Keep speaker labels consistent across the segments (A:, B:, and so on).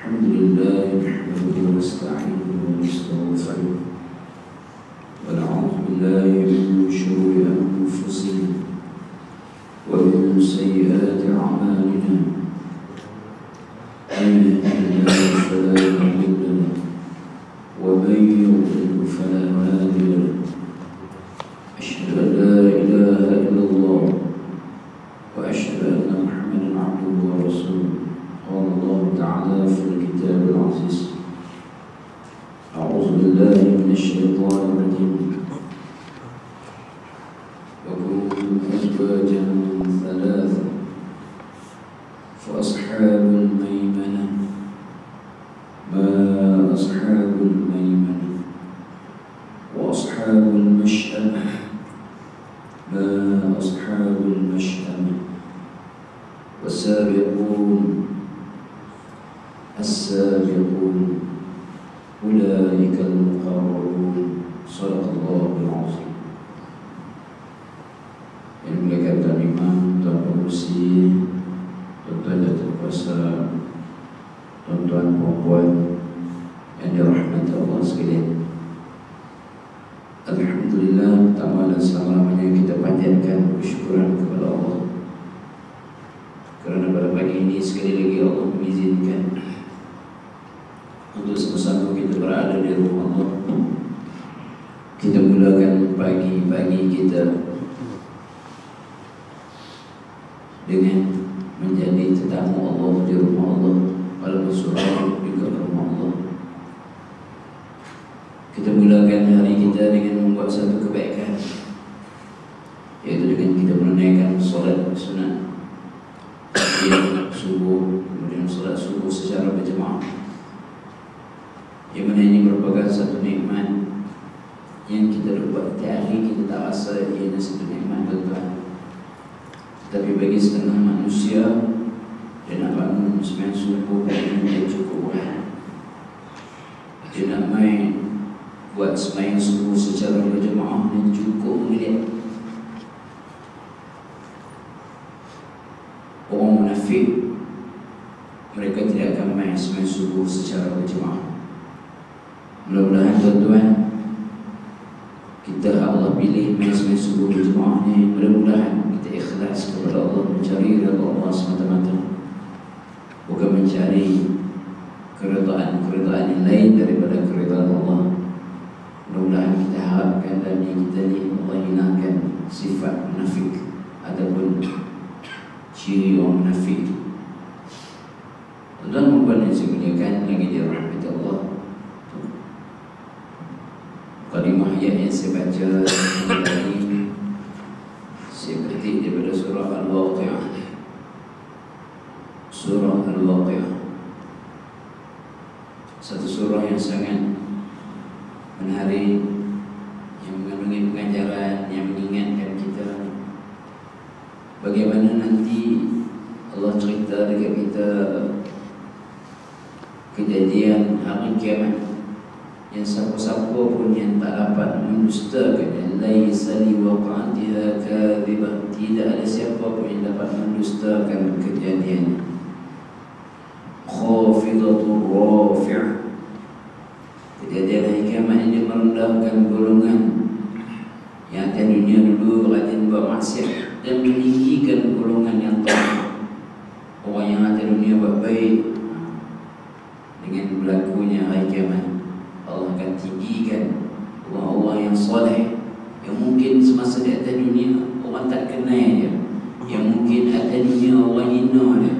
A: الحمد لله نحمده ونستعينه ونستغفره ونعوذ بالله من شرور أنفسنا ومن سيئات أعمالنا من يهده الله فلا مضل له ومن يضلل فلا هادي له أشهد أن لا إله إلا الله وأشهد أن محمدا عبده ورسوله قال الله تعالى في الكتاب العزيز أعوذ بالله من الشيطان الرجيم وكنتم أزواجا ثلاثة فأصحاب الميمنة ما أصحاب الميمنة وأصحاب المشأمة ما أصحاب المشأمة والسابقون السابقون أولئك المقربون صدق الله العظيم. Yang mulia Tuan Imam, Tuan Pengurusi, Tuan-tuan dan terkuasa, tuan-tuan puan-puan yang dirahmati Allah sekalian. Alhamdulillah, pertama dan selama-lamanya kita panjatkan bersyukuran kepada Allah kerana pada pagi ini sekali lagi Allah mengizinkan untuk sama-sama kita berada di rumah Allah. Kita mulakan pagi-pagi kita dengan menjadi tetamu Allah di rumah Allah, walaupun surau juga rumah Allah. Kita mulakan hari kita dengan membuat satu kebaikan, yaitu dengan kita menunaikan solat sunat subuh, kemudian solat subuh secara berjemaah, yang mana ini merupakan satu nikmat yang kita dapat tiap hari kita tak rasa ia satu nikmat tuan-tuan. Tapi bagi setengah manusia, dia nak bangun sembahyang subuh dan dia cukup. Dia nak main buat sembahyang subuh secara berjemaah dan cukup melihat. Orang munafik, mereka tidak akan main sembahyang subuh secara berjemaah. Mudah-mudahan tuan-tuan, kita Allah pilih main sembahyang subuh berjemaah ni, mudah-mudahan kita ikhlas kepada Allah, mencari redha Allah semata-mata, bukan mencari keredaan yang lain daripada keredaan Allah. Mudah-mudahan kita harapkan dalam diri kita ni Allah hilangkan sifat munafik ataupun ciri orang munafik. Tuan-tuan puan yang saya muliakan, lagi dirahmati Allah, kalimah ayat yang saya baca tadi saya petik daripada surah Al-Waqi'ah. Surah Al-Waqi'ah, satu surah yang sangat menarik, yang mengandungi pengajaran, yang mengingatkan kita bagaimana nanti Allah cerita dekat kita kejadian hari kiamat, yang siapa-siapa pun yang tak dapat mendustakan, laisa li waqa'atiha kadhibah, tidak ada siapa pun yang dapat mendustakan kejadian. Khafidatur rafi'ah, kejadian hari kiamat ini merendahkan golongan yang atas dunia dulu rajin buat maksiat dan meninggikan golongan yang taat. Orang yang atas dunia buat baik, dengan berlakunya hari kiamat Allah akan tinggikan orang-orang yang soleh, yang mungkin semasa di atas dunia orang tak kenal dia, yang mungkin atas dunia orang hina dia,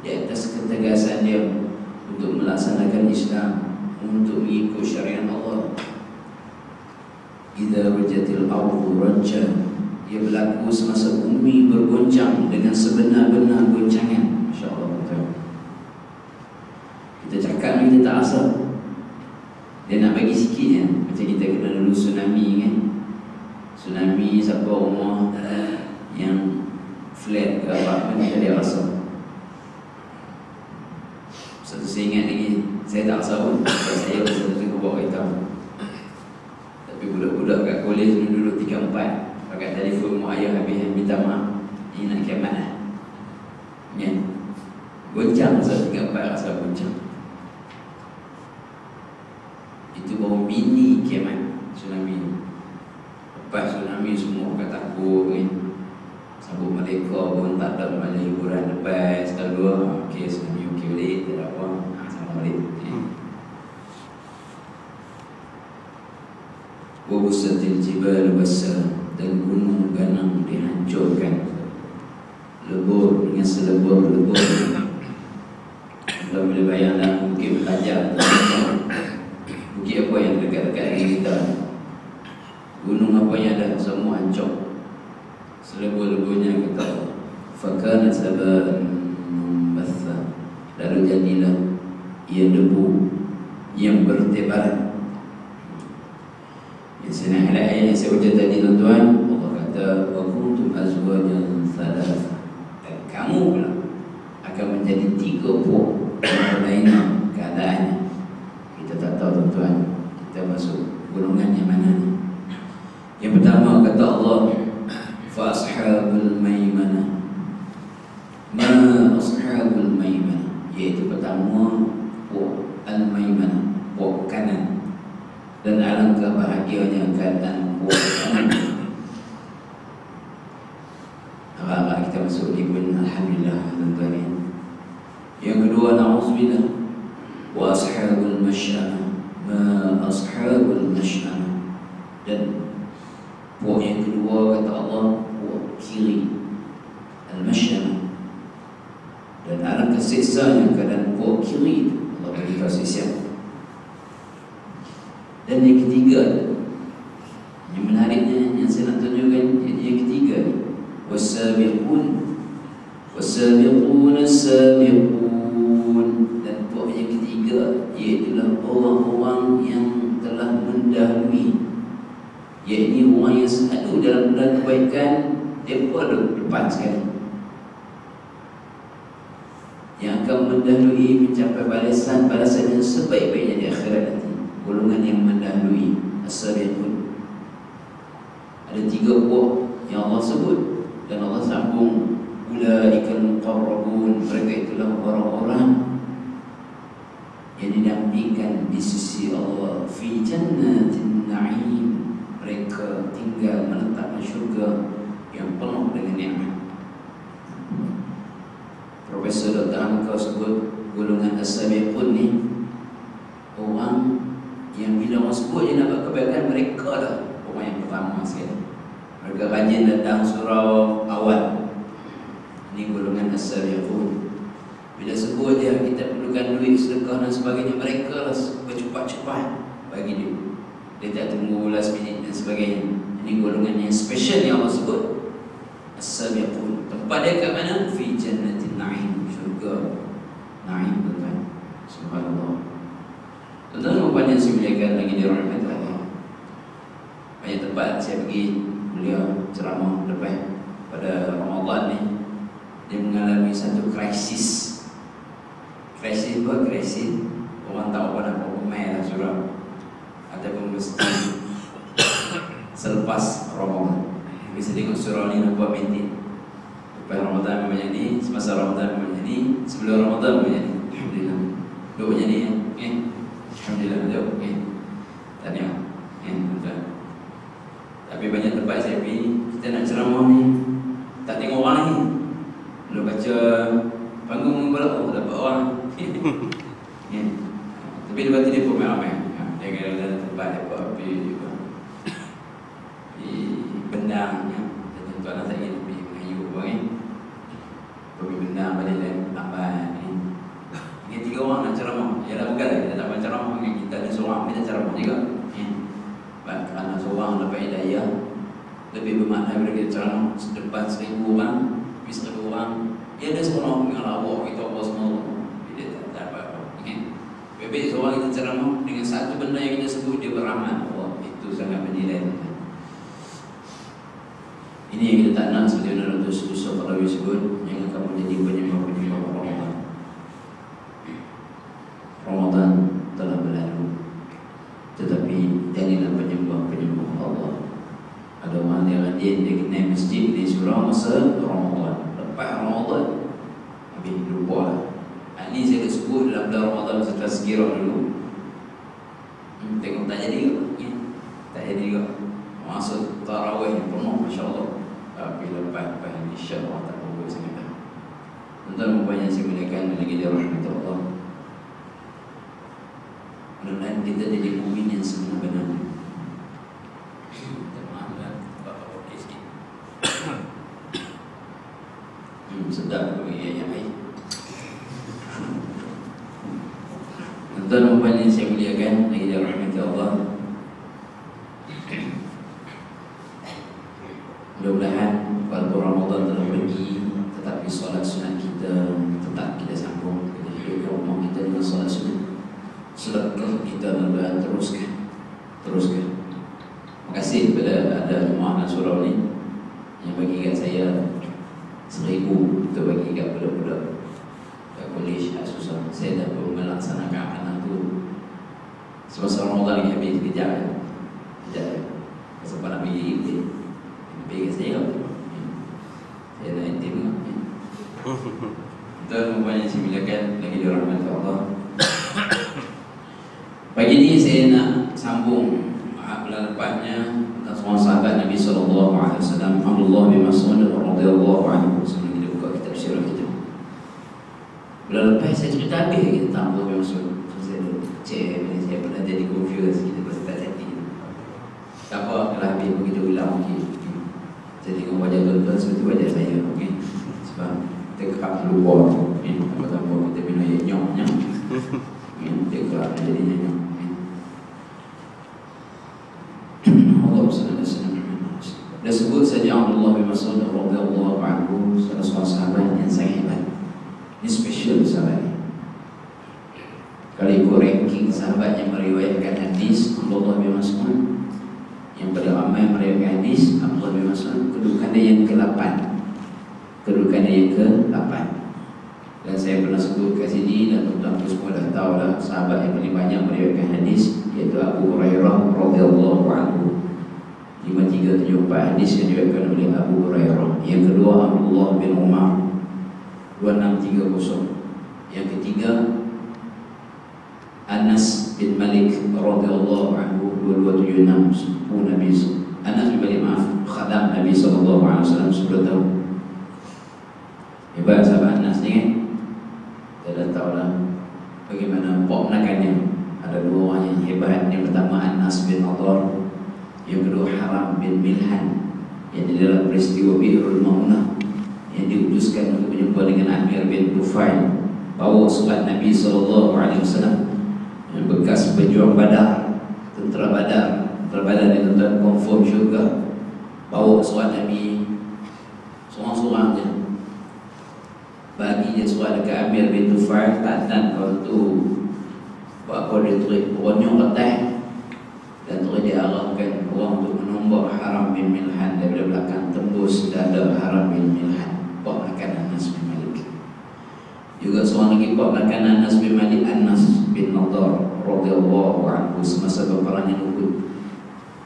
A: di atas ketegasan dia untuk melaksanakan Islam, untuk mengikut syariat Allah. Idza rajatil ardu rajja, ia berlaku semasa bumi bergoncang dengan sebenar-benar goncangan. Masya-Allah. Kita cakap ni kita tak rasa. Dia nak bagi sikit ya. Macam kita kena dulu tsunami kan. Tsunami siapa rumah yang flat ke apa ni dia rasa. Satu saya ingat lagi, saya tak rasa pun. Saya satu ke bawah hitam. Tapi budak-budak kat kolej dulu 3-4 pakai telefon mak ayah habis minta maaf. Ini nak kiamat lah. Kan? Goncang, saya 3-4 rasa goncang. tsunami. Lepas tsunami semua orang takut kan. Sabuk Merdeka pun tak ada banyak hiburan. Lepas kedua, okey tsunami okey balik, tak ada apa, sama balik. Wa busatil jibal basa, dan gunung ganang dihancurkan. Lebur dengan selebur-lebur. Kalau boleh bayangkan bukit Belajar, bukit apa yang dekat-dekat dengan kita, gunung apa yang ada, semua hancur. Selebur-leburnya kata fakana saban basa, lalu jadilah ia debu yang bertebaran. Yang saya nak ayat yang saya baca tadi tuan-tuan, Allah kata wa kuntum azwajan thalatha, dan kamu pula akan menjadi 3 puak berlainan keadaannya. Kita tak tahu tuan-tuan kita masuk golongan yang mana ni. Yang pertama kata Allah fa ashabul maimanah, ma ashabul maimanah, iaitu pertama puak al-maimanah, puak kanan. Dan alangkah bahagianya keadaan puak kanan. Agak-agak kita masuk di pun alhamdulillah tuan-tuan. Yang kedua na'udzubillah wa ashabul masy'amah, ma ashabul masy'amah, dan puak yang kedua kata Allah puak kiri al-masy'amah, dan alangkah siksanya keadaan puak kiri itu. Allah beritahu siksa. Dan yang ketiga, yang menariknya yang saya nak tunjukkan, yang ketiga ni wasabiqun as-sabiqun, dan puak yang ketiga iaitu orang-orang yang telah mendahului, iaitu orang yang selalu dalam benda kebaikan mereka ada depan sekali, yang akan mendahului mencapai balasan yang sebaik-baiknya di akhirat nanti. Golongan yang mendahului as-sabiqun. Ada 3 puak yang Allah sebut, dan Allah sambung ulaikal muqarrabun, mereka itulah orang-orang yang dinampingkan di sisi Allah fi jannatin na'im, mereka tinggal menetap di syurga yang penuh dengan nikmat. Profesor Dr. Hamka sebut golongan as-sabiqun ni orang yang bila orang sebut je nak buat kebaikan, mereka lah orang yang pertama sekali. Mereka rajin datang surau awal. Ini golongan as-sabiqun. Bila sebut dia kita perlukan duit, sedekah dan sebagainya, mereka lah bercepat-cepat bagi dia. Dia tak tunggu last minute dan sebagainya. Ini golongan yang special yang Allah sebut as-sabiqun. Tempat dia kat mana? Fi jannatin na'im, syurga na'im tuan-tuan. Subhanallah. Tuan-tuan rupanya saya muliakan lagi dirahmati Allah. Banyak tempat saya pergi beliau ceramah lepas pada Ramadan ni, dia mengalami satu krisis. Krisis apa? Krisis orang tak apa nak pemain lah surau ataupun mesti selepas Ramadan. Bisa tengok surau ni nampak maintain. Lepas Ramadan banyak ni, semasa Ramadan banyak ni, sebelum Ramadan banyak ni. Alhamdulillah. Duk banyak ni ya. Alhamdulillah, okey. Tahniah. Tuan-tuan. Tapi banyak tempat saya pergi, kita nak ceramah ni tak tengok orang ni. Belum baca panggung pula, oh dapat orang. Ya. Tapi lepas tu dia pun ramai. Dia kadang-kadang tempat dia buat api juga. Di Bendang ya. Tuan-tuan nak ingin pergi Melayu apa ni. Pergi Bendang balik dan lambat ni. Ini 3 orang nak ceramah. Ya dah bukan kita tak baca ceramah, kita ada seorang kita ceramah juga. Kerana seorang dapat hidayah lebih bermakna daripada kita ceramah depan 1000 orang, 1000 orang. Dia ada seorang dengan lawak kita apa semua. Dia tak dapat apa. Lebih seorang kita ceramah dengan satu benda yang kita sebut dia beramal. Oh, itu sangat bernilai. Ini yang kita tak nak seperti mana Dr. Yusuf Qarawi sebut, yang akan menjadi penyembah-penyembah Ramadan. Ramadan telah berlalu, tetapi jadilah penyembah-penyembah Allah. Ada orang yang rajin dia kena masjid di surau masa Ramadan. Lepas Ramadan habis lupa lah. Ini saya sebut dalam bulan Ramadan masa tazkirah dulu. Tengok tak jadi ke? Ya. Tak jadi juga masuk tarawih yang penuh, Masya Allah. Tapi lepas Isya Allah tak boleh sangat. Tuan-tuan yang saya muliakan lagi di rahmat Allah. Mudah-mudahan kita jadi mukmin yang sebenar-benarnya. Maafkan Bapak okey sikit. Sedap tu yang baik. Tuan-tuan yang saya muliakan lagi di rahmat Allah. Mudah-mudahan waktu Ramadan telah pergi, tetapi solat sunat kita tetap kita sambung. Kita hidup rumah kita dengan solat sunat. Sedekah kita mudah-mudahan teruskan. Terima kasih kepada ada jemaah Nasrul ni yang bagi kat saya 1,000 untuk bagi kat budak-budak kat kolej susah. Saya dah pun melaksanakan amanah tu semasa Ramadan lagi habis kejap sebab nak pergi bagi saya saya dah intim tuan yang saya muliakan lagi dirahmati Allah. Pagi ni saya nak sambung bulan lepasnya tentang semua sahabat Nabi SAW. Abdullah bin Mas'ud radhiyallahu anhu. Sebelum kita buka kitab sirah kita, bulan lepas saya cerita habis tentang Abdullah bin Mas'ud. Saya saya pernah jadi confused kita pasal tak cantik. Tak apa, kalau habis begitu ulang lagi. Jadi tengok wajah tuan-tuan seperti wajah saya, okey? Sebab kita kerap lupa, apa-apa kita bina nyok-nyok. Kita kerap jadi nyok. Allah SWT. Dia sebut saja Abdullah bin Mas'ud radhiyallahu anhu, salah seorang sahabat yang sangat hebat. Ini special sahabat ni. Kalau ikut ranking sahabat yang meriwayatkan hadis, Abdullah bin Mas'ud yang paling ramai meriwayatkan hadis, Abdullah bin Mas'ud kedudukan dia yang ke-8. Kedudukan dia yang ke-8. Dan saya pernah sebut kat sini dan tuan-tuan semua dah tahu dah sahabat yang paling banyak meriwayatkan hadis iaitu Abu Hurairah radhiyallahu anhu. 5374 hadis yang diriwayatkan oleh Abu Hurairah. Yang kedua Abdullah bin Umar 2630. Yang ketiga Anas bin Malik radhiyallahu anhu 2276. Nabi Anas bin Malik, maaf, khadam Nabi SAW 10 tahun. Hebat sahabat Anas ni kan. Kita dah tahu lah bagaimana pemenakannya. Ada dua orang yang hebat. Yang pertama Anas bin Nadar, yang kedua Haram bin Milhan, yang di dalam peristiwa Bi'rul Ma'unah yang diutuskan untuk berjumpa dengan Amir bin Tufail, bawa surat Nabi SAW yang bekas pejuang Badar, tentera Badar ni tuan-tuan confirm syurga, bawa surat Nabi seorang-seorang je, bagi je surat dekat Amir bin Tufail. Tak kalau tu buat apa dia tulis ronyong kertas dan terus dia arahkan orang untuk menombak Haram bin Milhan daripada belakang, tembus dada Haram bin Milhan, ponakan Anas bin Malik. Juga seorang lagi ponakan Anas bin Malik, Anas bin Nadar radhiyallahu anhu, semasa peperangan Uhud.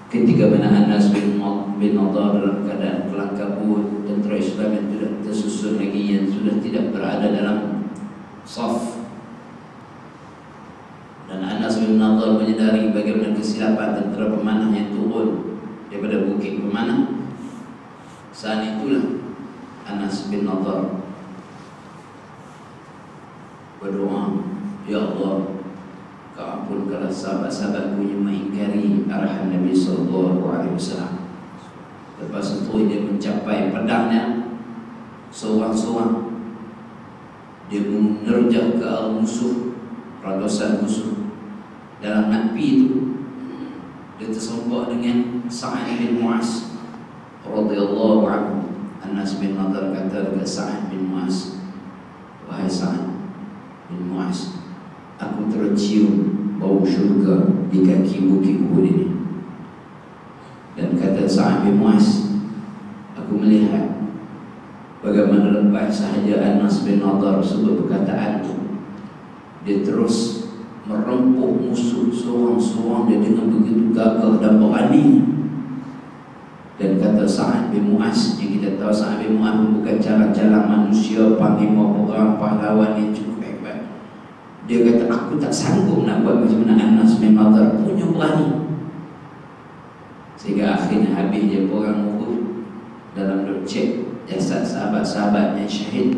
A: Ketika mana Anas bin Nadar dalam keadaan kelang kabut, tentera Islam yang tidak tersusun lagi, yang sudah tidak berada dalam saf. Dan Anas bin Nadar menyedari bagaimana kesilapan tentera pemanah yang turun daripada bukit pemanah. Saat itulah Anas bin Nadar berdoa, Ya Allah, Kau ampunkanlah sahabat-sahabatku yang mengingkari arahan Nabi SAW. Lepas itu dia mencapai pedangnya seorang-seorang. Dia menerjah ke arah musuh, ratusan musuh. Dalam Nabi itu dia tersombak dengan Sa'ad bin Mu'az radhiyallahu anhu. Anas bin Nadar kata dekat Sa'ad bin Mu'az, wahai Sa'ad bin Mu'az, aku tercium bau syurga di kaki bukit Uhud ini. Dan kata Sa'ad bin Mu'az, aku melihat bagaimana lepas sahaja Anas bin Nadar sebut perkataan itu, dia terus merempuh musuh seorang-seorang dia dengan begitu gagah dan berani. Dan kata Sa'ad bin Mu'az, yang kita tahu Sa'ad bin Mu'az bukan jalan-jalan manusia, panglima perang, pahlawan yang cukup hebat. Dia kata, aku tak sanggup nak buat macam mana Anas bin Nadar punya berani. sehingga akhirnya habis dia perang Uhud. Dalam duk cek jasad sahabat-sahabat yang syahid,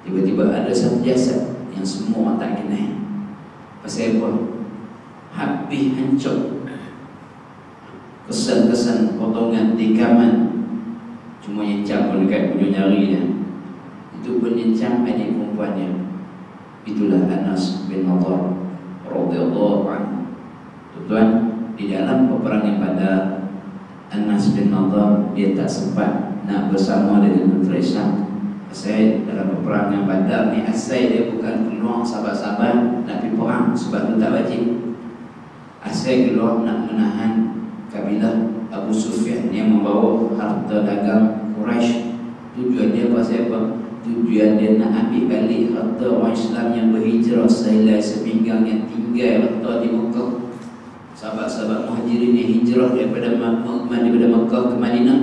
A: tiba-tiba ada satu jasad yang semua orang tak kenal. Pasal apa? Habis hancur, kesan-kesan potongan tikaman cuma yencam dekat ujung jari dia. Itu pun yencam adik perempuannya. Itulah Anas bin Nadhr radhiyallahu anhu. Tuan, di dalam peperangan Badar, Anas bin Nadhr dia tak sempat nak bersama dengan tentera Islam. Asal dalam peperangan Badar ni, asal dia bukan keluar sahabat-sahabat nak pergi perang sebab tu tak wajib. Asal keluar nak menahan kabilah Abu Sufyan yang membawa harta dagang Quraisy. Tujuan dia pasal apa? Tujuan dia nak ambil balik harta orang Islam yang berhijrah sehelai sepinggang yang tinggal harta di Mekah. Sahabat-sahabat Muhajirin yang hijrah daripada Mekah ke Madinah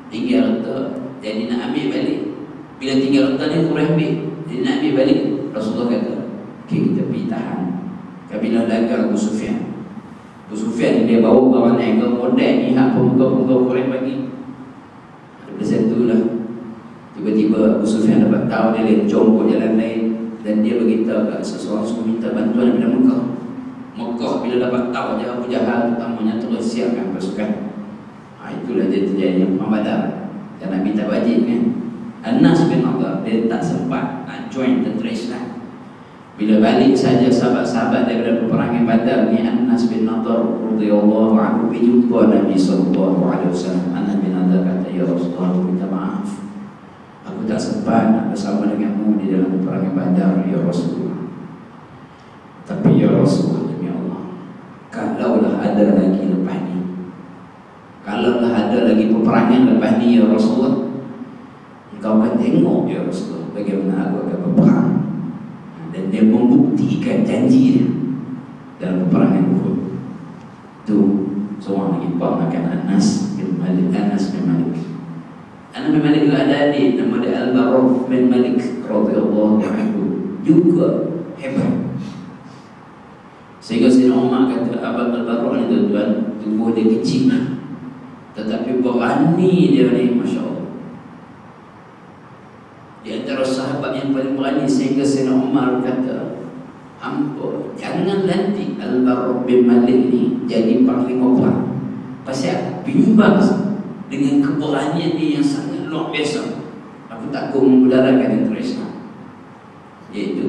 A: tinggal harta, jadi nak ambil balik. Bila tinggal harta ni Quraisy ambil, jadi nak ambil balik. Rasulullah kata, okay, kita pergi tahan kabilah dagang Abu Sufyan. Abu Sufyan dia bawa barang niaga modal ni, hak pemuka-pemuka Quraisy bagi. Dari situ lah tiba-tiba Abu Sufyan dapat tahu dia lencong ke jalan lain, dan dia beritahu kat seseorang suruh minta bantuan daripada Mekah. Mekah bila dapat tahu dia Abu Jahal utamanya terus siapkan pasukan. Itulah dia terjadi Perang Badar. Dan Nabi tak wajib kan. Anas bin Nadhr dia tak sempat nak join tentera Islam. Bila balik saja sahabat-sahabat daripada peperangan Badar ni, Anas bin Nadhr radhiyallahu anhu berjumpa Nabi sallallahu alaihi wasallam. Anas bin Nadhr kata, ya Rasulullah, minta maaf, aku tak sempat nak bersama denganmu di dalam peperangan Badar ya Rasulullah. Tapi ya Rasulullah, demi Allah, kalaulah ada lagi lepas ni, kalaulah ada lagi peperangan lepas ni ya Rasulullah, engkau akan tengok ya Rasulullah bagaimana aku akan berperang. Dan dia membuktikan janji dia dalam peperangan Uhud. Tu seorang lagi makan Anas bin Malik. Anas bin Malik juga ada adik nama dia Al-Barrah bin Malik radhiyallahu anhu, juga hebat. Sehingga Sayyidina Umar kata, Abang Al-Barrah ni tuan-tuan, tubuh dia kecil tetapi berani dia ni, Masya Allah. Di antara sahabat yang paling berani, sehingga Sayyidina Umar kata, ampun, jangan nanti Al-Barrah bin Malik ni jadi panglima perang. Pasal bimbang dengan keberanian dia yang sangat luar biasa. Aku takut memudarakan tentera Islam. Iaitu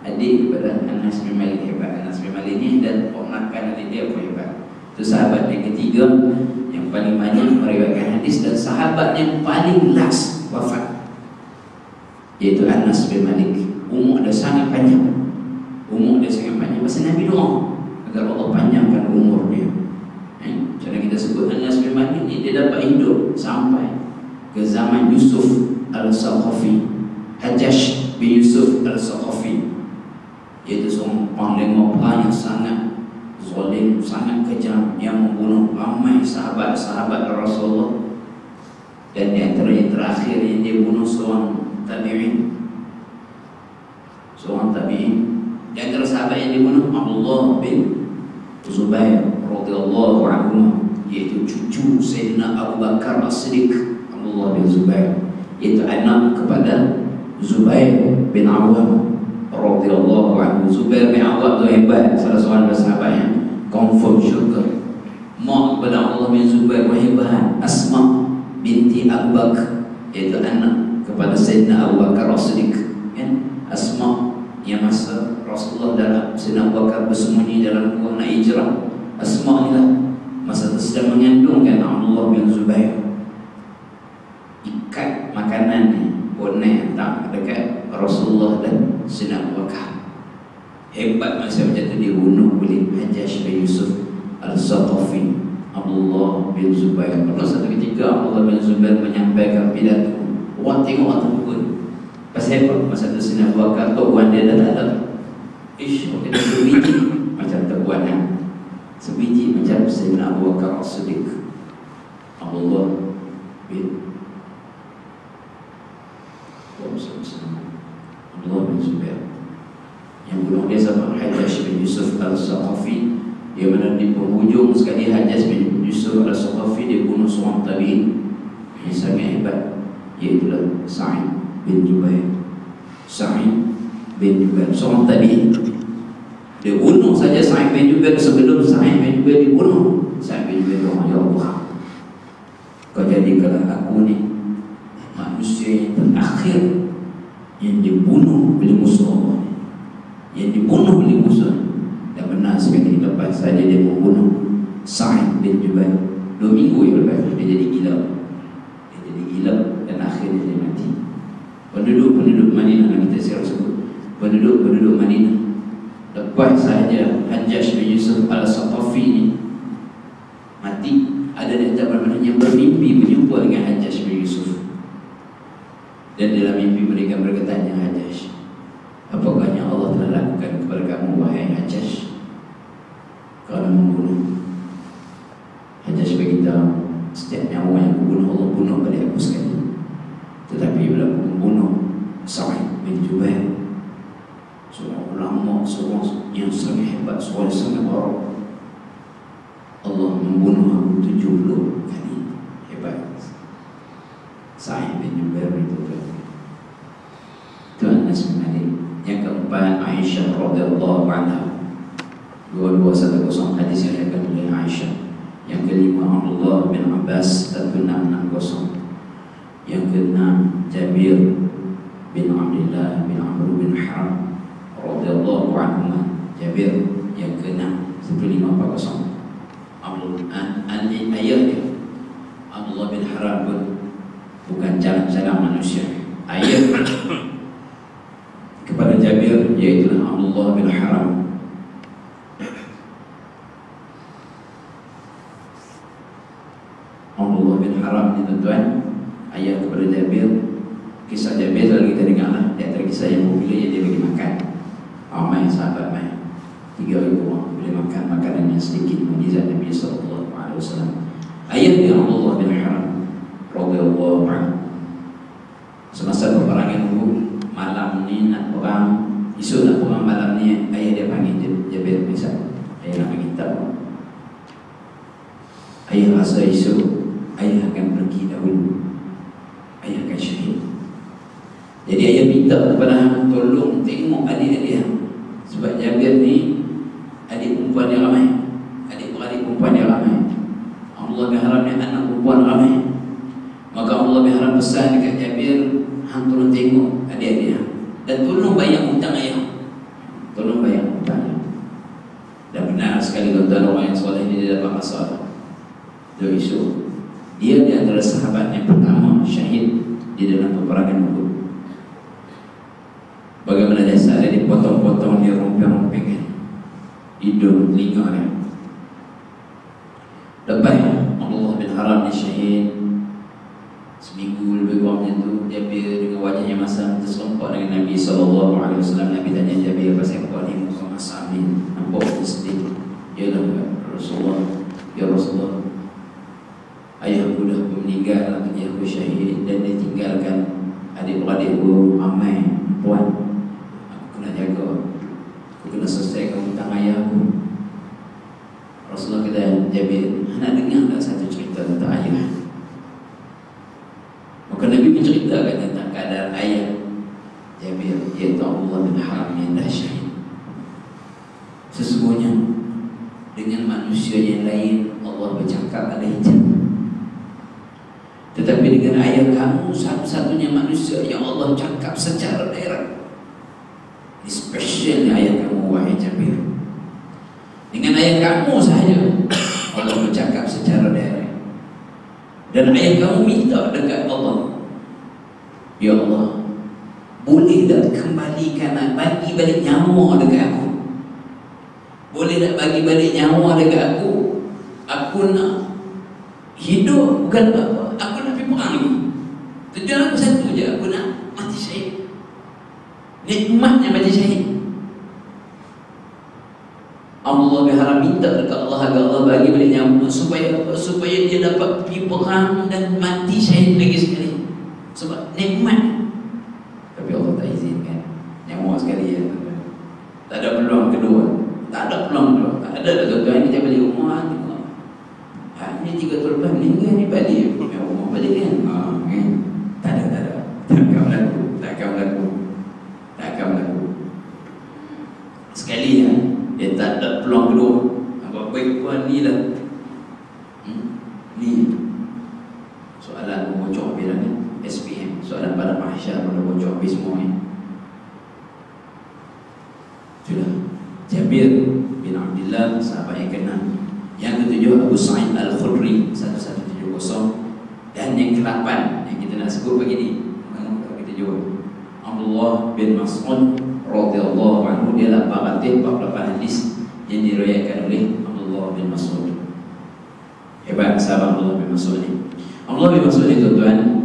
A: adik kepada Anas bin Malik hebat. Anas bin Malik ni dan ponakan adik dia pun hebat. Itu sahabat yang ketiga yang paling banyak meriwayatkan hadis, dan sahabat yang paling last wafat, iaitu Anas bin Malik. Umur dia sangat panjang. Pasal Nabi doa agar Allah panjangkan umur dia. Cara kita sebut Anas bin Malik ni, dia dapat hidup sampai ke zaman Yusuf al-Saqafi, Hajjaj bin Yusuf al-Saqafi, iaitu seorang panglima perang yang sangat zalim, sangat kejam, yang membunuh ramai sahabat-sahabat Rasulullah. Dan di antara yang terakhir yang dia bunuh seorang tabi'in. Di antara sahabat yang dibunuh Abdullah bin Zubair radhiyallahu anhu, iaitu cucu Sayyidina Abu Bakar As-Siddiq. Abdullah bin Zubair iaitu anak kepada Zubair bin Awam radhiyallahu anhu. Zubair bin Awam tu hebat, salah seorang sahabat yang confirm syurga. Mak kepada Abdullah bin Zubair pun hebat, Asma binti Abu Bakar, iaitu anak kepada Sayyidina Abu Bakar As-Siddiq. Asma yang masa Rasulullah dalam Sayyidina Abu Bakar bersembunyi dalam gua nak hijrah, Asma ni lah masa tu sedang mengandungkan Abdullah bin Zubair. Ikat makanan ni pun hantar dekat Rasulullah dan Sayyidina Abu Bakar. Hebat masa macam tu dia bunuh oleh Hajjaj bin Yusuf al-Saqafi Abdullah bin Zubair. Pada satu ketika Abdullah bin Zubair menyampaikan pidato, orang tengok orang terpukul. Pasal apa? Masa tu Sayyidina Abu Bakar tuan dia dah tak ada. Kita sebiji macam tuan kan, sebiji macam Sayyidina Abu Bakar As-Siddiq Abdullah bin Zubair. Yang bunuh dia sama Hajjaj bin Yusuf al-Saqafi, Di mana di penghujung sekali Hajjaj bin Yusuf al-Saqafi dia bunuh seorang tabi'in yang sangat hebat, iaitu Sa'id bin Jubair. Sa'id bin Jubair, seorang tabi'in. Dia bunuh saja Sa'id bin Jubair. Sebelum Sa'id bin Jubair dibunuh, Sa'id bin Jubair berdoa, ya Allah, kau jadikanlah aku ni manusia yang terakhir yang dibunuh oleh musuh Allah, yang dibunuh oleh musuh. Dan benar sekali, lepas saja dia membunuh Sa'id bin Jubair, 2 minggu yang lepas dia jadi gila. Dia jadi gila dan akhirnya dia mati. Penduduk Madinah yang kita selalu sebut, penduduk Madinah, lepas saja Hajjaj bin Yusuf al-Saqafi ni mati, ada di antara mereka yang bermimpi berjumpa dengan Hajjaj bin Yusuf. Dan dalam mimpi mereka bertanya, Hajjaj, apakah yang Allah telah lakukan kepada kamu, wahai Hajjaj, kerana membunuh? Hajjaj beritahu, setiap nyawa yang aku bunuh, Allah bunuh balik aku sekali. Tetapi bila aku membunuh Sa'id bin Jubair, seorang ulama, seorang yang sangat hebat, seorang yang sangat barak, Allah membunuh aku 70 kali. Hebat Sa'id bin Jubair itu. Tuan dan sebenarnya yang keempat, Aisyah radhiyallahu anha. 2210 hadis yang diriwayatkan oleh Aisyah. Yang kelima, Abdullah bin Abbas 3660. Yang keenam, Jabir bin Abdullah bin Amr bin Haram radhiyallahu anhu. Jabir yang keenam 1540. Ayatnya Abdullah bin Haram pun bukan jalan-jalan manusia. Ayat kepada Jabir, iaitu Abdullah bin Haram. Abdullah bin Haram ni tuan-tuan, ayat kepada Jabir. Kisah Jabir selalu kita dengarlah. Di antara kisah yang popular, dia bagi makan ramai sahabat mai 3,000 orang boleh makan makanan yang sedikit, mukjizat Nabi sallallahu alaihi wasallam. Ayat dia Abdullah bin Haram radhiyallahu anhu. Semasa peperangan Uhud, malam ni nak perang, esok nak perang, malam ni ayah dia panggil Jabir bin Sa'd. Ayah nak bagi tahu, ayah rasa esok ayah akan pergi dahulu, ayah akan syahid. Jadi ayah minta kepada hang, tolong tengok adik-adik hang, sebab Jabir ni adik perempuan dia ramai, adik-beradik perempuan dia ramai. Allah bin Haram ni anak perempuan ramai. Maka Allah bin Haram pesan dekat Jabir, hang tolong tengok adik-adik hang, dan tolong bayar hutang ayah, tolong bayar hutang. Dan benar sekali tuan-tuan, orang yang soleh ni dia dapat masalah. Dia isu, dia di antara sahabat yang pertama syahid di dalam peperangan Uhud. Bagaimana dasar dia dipotong-potong, dia rompeng-rompeng hidung, telinga dia. Lepas Allah bin Haram ni syahid, seminggu lebih kurang macam tu, Jabir dengan wajah yang masam terserempak dengan Nabi SAW. Nabi tanya Jabir, pasal kau ni muka masam ni, nampak tu sedih? Yalah Rasulullah, ya Rasulullah, ayahku dah meninggal, ayahku syahid, dan dia tinggalkan adik-beradikku ramai perempuan. Aku kena jaga, aku kena selesaikan hutang ayahku. Rasulullah kata, Jabir, nak dengar tak satu cerita tentang ayah? Maka Nabi menceritakan tentang keadaan ayah Jabir, iaitu Abdullah bin Haram yang dah syahid. Sesungguhnya dengan manusia yang lain Allah bercakap ada hijab, tetapi dengan ayah kamu, satu-satunya manusia yang Allah cakap secara direct. Especially ayah kamu, wahai Jabir. Dengan ayah kamu sahaja Allah bercakap secara direct. Dan ayah kamu minta dekat Allah, ya Allah, boleh tak kembalikan, bagi balik nyawa dekat aku? Boleh tak bagi balik nyawa dekat aku? Aku nak hidup, bukan apa, aku nak pergi perang lagi. Tujuan aku satu je, aku nak mati syahid. Nikmatnya mati syahid. Allah berharap minta dekat Allah agar Allah bagi balik nyawa, supaya apa? Supaya dia dapat pergi perang dan mati syahid lagi sekali. Sebab nikmat. Tapi Allah tak izinkan. Nyawa sekali ya. Tak ada peluang kedua. Tak ada peluang kedua. Tak ada tuan-tuan. Ini Tapi 3 tahun lepas meninggal ni balik. Umar balik kan? Kan? Tak ada. Takkan berlaku. Sekali dia tak ada peluang kedua. Apa baik pun ni lah. Ni soalan bocor bila ni SPM, soalan pada mahsyar pada bocor habis semua ni. Itulah Jabir bin Abdullah, sahabat yang ke-6. Yang ke-7 Abu Sa'id Al-Khudri 1170. Dan yang ke-8 yang kita nak sebut pagi ni, kita jawab Abdullah bin Mas'ud radhiyallahu anhu. Dia 848 hadis yang diriwayatkan oleh Abdullah bin Mas'ud. Hebat sahabat Abdullah bin Mas'ud ni. Abdullah bin Mas'ud ni tuan-tuan,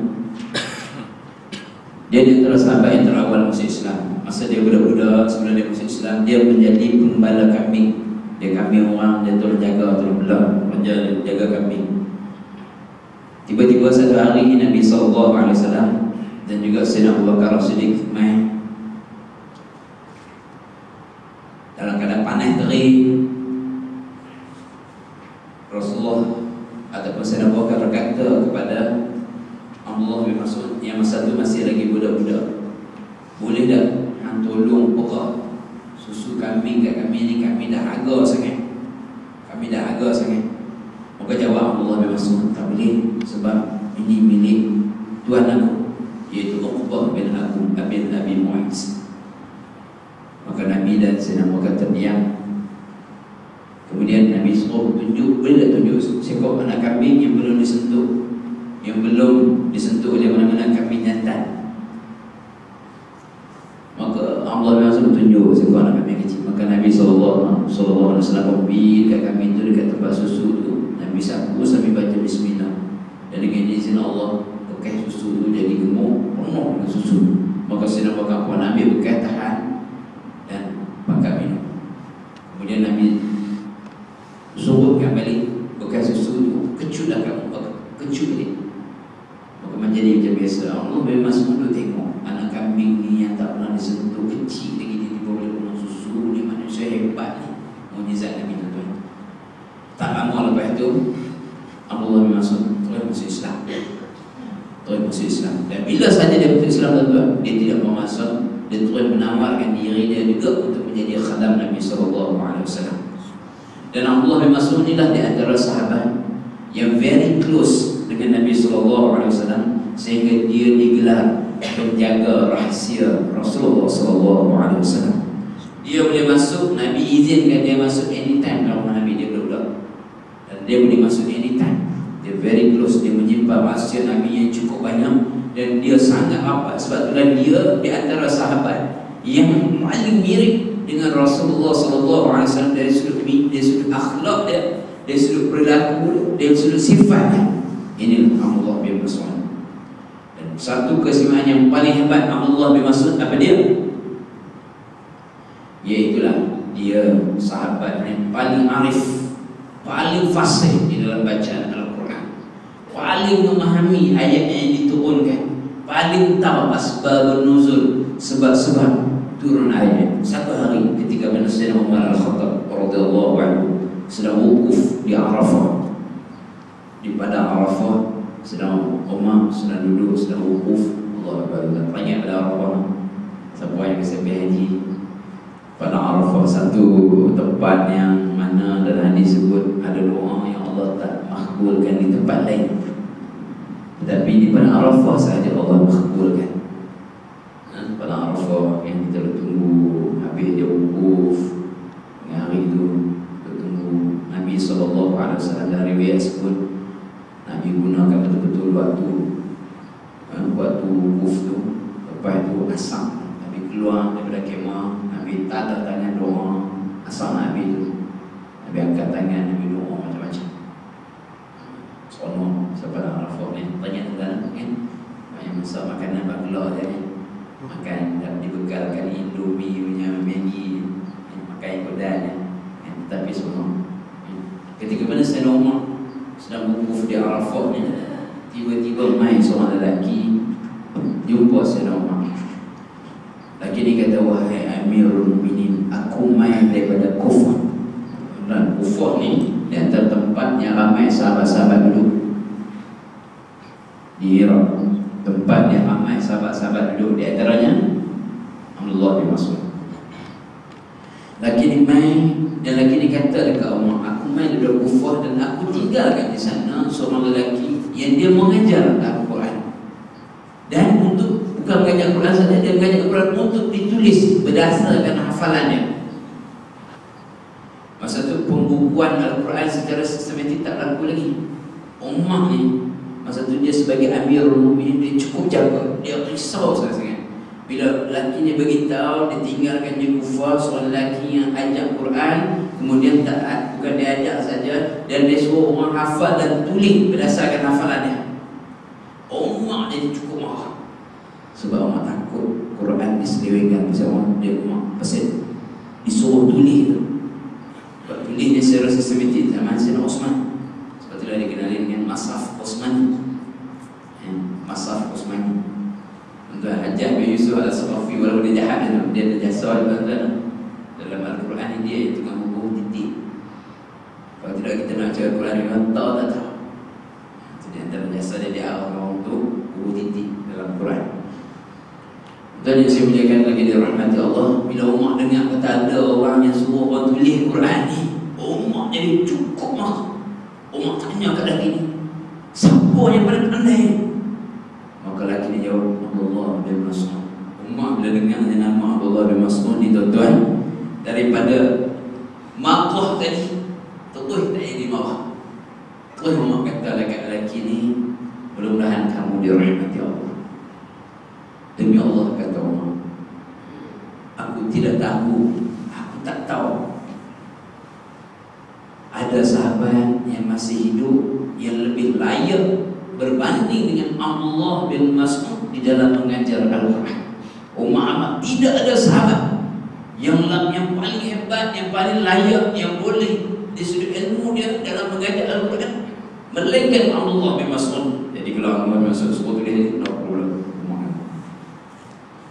A: dia di antara sahabat yang terawal masuk Islam. Masa dia budak-budak sebelum dia masuk Islam, dia menjadi pengembala kambing. Dia kambing orang, dia tolong jaga, tolong belah, jaga kambing. Tiba-tiba satu hari Nabi SAW dan juga Sayyidina Abu Bakar As-Siddiq mai dalam keadaan panas terik. Rasulullah ataupun Sayyidina Abu Bakar berkata kepada Abdullah bin Mas'ud yang masa tu masih lagi budak-budak, boleh tak hang tolong perah susu kambing kat kami ni? Kami dah agak sangat. Maka jawab Abdullah bin Mas'ud, tak boleh, sebab ini milik tuan aku, iaitu Uqbah bin Abi Mu'ayth. Maka Nabi dan Sayyidina Abu Bakar terdiam. Kemudian Nabi suruh tunjuk, boleh tak tunjuk seekor anak kambing yang belum disentuh oleh mana-mana kambing jantan. Maka Allah langsung tunjuk seekor anak kambing kecil. Maka Nabi SAW pergi dekat kambing tu, dekat tempat susu tu. Nabi sapu sambil baca bismillah. Dan dengan izin Allah, bekas susu tu jadi gemuk, penuh dengan susu. Maka Sayyidina Abu Bakar pun ambil bekas, tahan dan pakai minum. Kemudian Nabi suruhkan balik bekas susu tu, kecut lah kamu, kecut balik. Maka menjadi macam biasa. Allah memang semua tengok anak kambing ni yang tak pernah disentuh, kecil lagi, dia boleh penuh susu ni. Manusia hebat ni, mukjizat Nabi tuan-tuan. Tak lama lepas itu Abdullah bin Mas'ud terus masuk Islam. Dan bila saja dia masuk Islam tuan-tuan, dia tidak mau masuk, dia terus menawarkan diri dia juga untuk menjadi khadam Nabi SAW. Dan Abdullah bin Mas'ud inilah di antara sahabat yang very close dengan Nabi SAW, sehingga dia digelar penjaga rahsia Rasulullah SAW. Dia boleh masuk, Nabi izinkan dia masuk anytime. Kalau Nabi dia budak-budak, dan dia boleh masuk anytime. Dia very close, dia menyimpan rahsia Nabi yang cukup banyak. Dan dia sangat rapat. Sebab itulah dia di antara sahabat yang paling mirip dengan Rasulullah SAW dari sudut akhlak dia, dari sudut perilaku, dari sudut sifat dia. Ini Abdullah bin Mas'ud. Dan satu keistimewaan yang paling hebat Abdullah bin Mas'ud apa dia? Iaitulah dia sahabat yang paling arif, paling fasih di dalam bacaan Al-Quran, paling memahami ayat yang diturunkan, paling tahu asbabun nuzul, sebab-sebab turun ayat. Satu hari ketika Sayyidina Umar Al-Khattab radhiyallahu anhu sedang wukuf di Arafah, di padang Arafah, sedang Umar sedang duduk, sedang wukuf. Allah Akbar. Tanya pada Arafah, siapa yang bisa pergi haji? Pada Arafah satu tempat yang mana dalam hadis sebut ada doa yang Allah tak makbulkan di tempat lain, tetapi di pada Arafah sahaja Allah makbulkan. Pada Arafah yang kita tunggu habis dia wukuf, hari itu tunggu Nabi SAW. Dari riwayat sebut Nabi gunakan betul-betul waktu wukuf tu. Lepas tu asam Nabi keluar daripada kemah, Nabi tanda tangan doa. Asal Nabi tu, Nabi angkat tangan, Nabi doa macam-macam. Seronok sampai Arafah ni. Tanya tuan kan, banyak masa makanan bagla je kan, makan dan dibekalkan Indomie punya Maggi, makan kodan kan. Tapi seronok. Ketika mana Sayyidina Umar sedang wukuf di Arafah ni, tiba-tiba mai seorang lelaki jumpa Sayyidina Umar. Lagi ni kata, wahai Amirul Mukminin, aku main daripada Kufah. Dan Kufah ni di antara tempat yang ramai sahabat-sahabat duduk di Irak, tempat yang ramai sahabat-sahabat duduk, di antaranya Abdullah bin Mas'ud. Laki ni main, dan laki ni kata dekat Umar, aku main duduk Kufah dan aku tinggalkan di sana seorang lelaki yang dia mengajar Al-Quran. Dan untuk bukan mengajar Al-Quran saja, dia mengajar Al-Quran untuk ditulis berdasarkan hafalannya. Masa tu pembukuan Al-Quran secara sistematik tak berlaku lagi. Umar ni masa tu dia sebagai Amirul Mukminin, dia cukup jaga, dia risau sangat-sangat. Bila lelaki ni beritahu dia tinggalkan di Kufah seorang lelaki yang ajar Quran, kemudian tak, bukan dia ajar saja, dan dia suruh orang hafal dan tulis berdasarkan hafalannya. Umar dia cukup marah, sebab Umar takut Quran diselewengkan. Misalnya dia Umar pasal disuruh tulis tu, sebab tulis dia secara sistematik zaman Sayyidina Osman. Sebab itulah dikenali dengan Masaf Osmani, Masaf Osmani. Tuan Hajjaj bin Yusuf Al-Saqafi, walaupun dia jahat, dia ada jasa dalam Al-Quran ni, dia itu tukang huruf titik. Kalau tidak kita nak baca Al-Quran dengan tahu tak tahu. Jadi antara jasa dia arah orang untuk huruf titik dalam Al-Quran. Dan yang saya muliakan lagi dirahmati Allah, bila Umar dengar kata ada orang yang suruh orang tulis Quran ni, Umar jadi cukup marah. Umar tanya kat lelaki ni, siapa yang paling pandai? Maka lelaki ni jawab, Abdullah bin Mas'ud. Umar bila dengar nama Abdullah bin Mas'ud ni, tuan-tuan, daripada makrah tadi terus tak jadi marah. Terus Umar kata dekat lelaki ni, mudah-mudahan kamu dirahmati Allah. Demi Allah, kata Umar, aku tidak tahu, aku tak tahu ada sahabat yang masih hidup yang lebih layak berbanding dengan Abdullah bin Mas'ud di dalam mengajar Al-Quran. Umar, tidak ada sahabat yang paling hebat, yang paling layak, yang boleh di sudut ilmu dia dalam mengajar Al-Quran melainkan Abdullah bin Mas'ud. Jadi kalau Abdullah bin Mas'ud sebut dia, tak perlu Umar.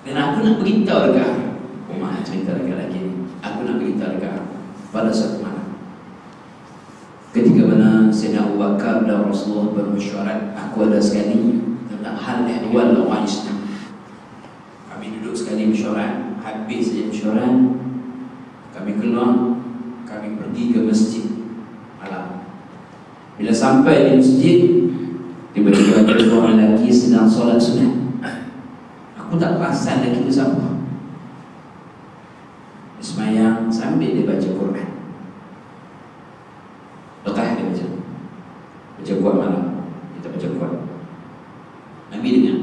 A: Dan aku nak beritahu dekat Umar, cerita dekat lagi ni, aku nak beritahu dekat pada satu mana ketika mana Sayyidina Abu Bakar dan Rasulullah bermesyuarat, aku ada sekali tentang hal ehwal orang Islam. Kami duduk sekali mesyuarat, habis saja mesyuarat, kami keluar, kami pergi ke masjid malam. Bila sampai di masjid, tiba-tiba ada seorang lelaki sedang solat sunat. Aku tak perasan lelaki itu siapa. Dia semayang sambil dia baca Quran. Lekas dia baca kuat malam. Kita baca kuat. Nabi dengar.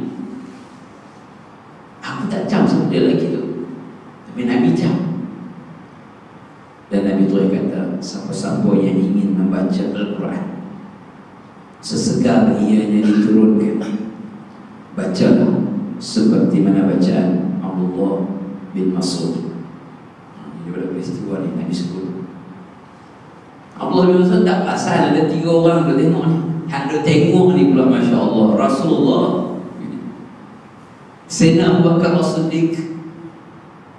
A: Aku tak jam sama dia lagi tu, tapi Nabi jam. Dan Nabi tu kata, siapa-siapa yang ingin membaca Al-Quran sesegar ianya diturunkan, bacalah seperti mana bacaan Abdullah bin Mas'ud. Ini adalah peristiwa ni Nabi sebut. Abdullah bin Mas'ud tak pasal ada 3 orang dia tengok ni. Ada tengok ni pula, Masya Allah, Rasulullah, Sayyidina Abu Bakar As-Siddiq,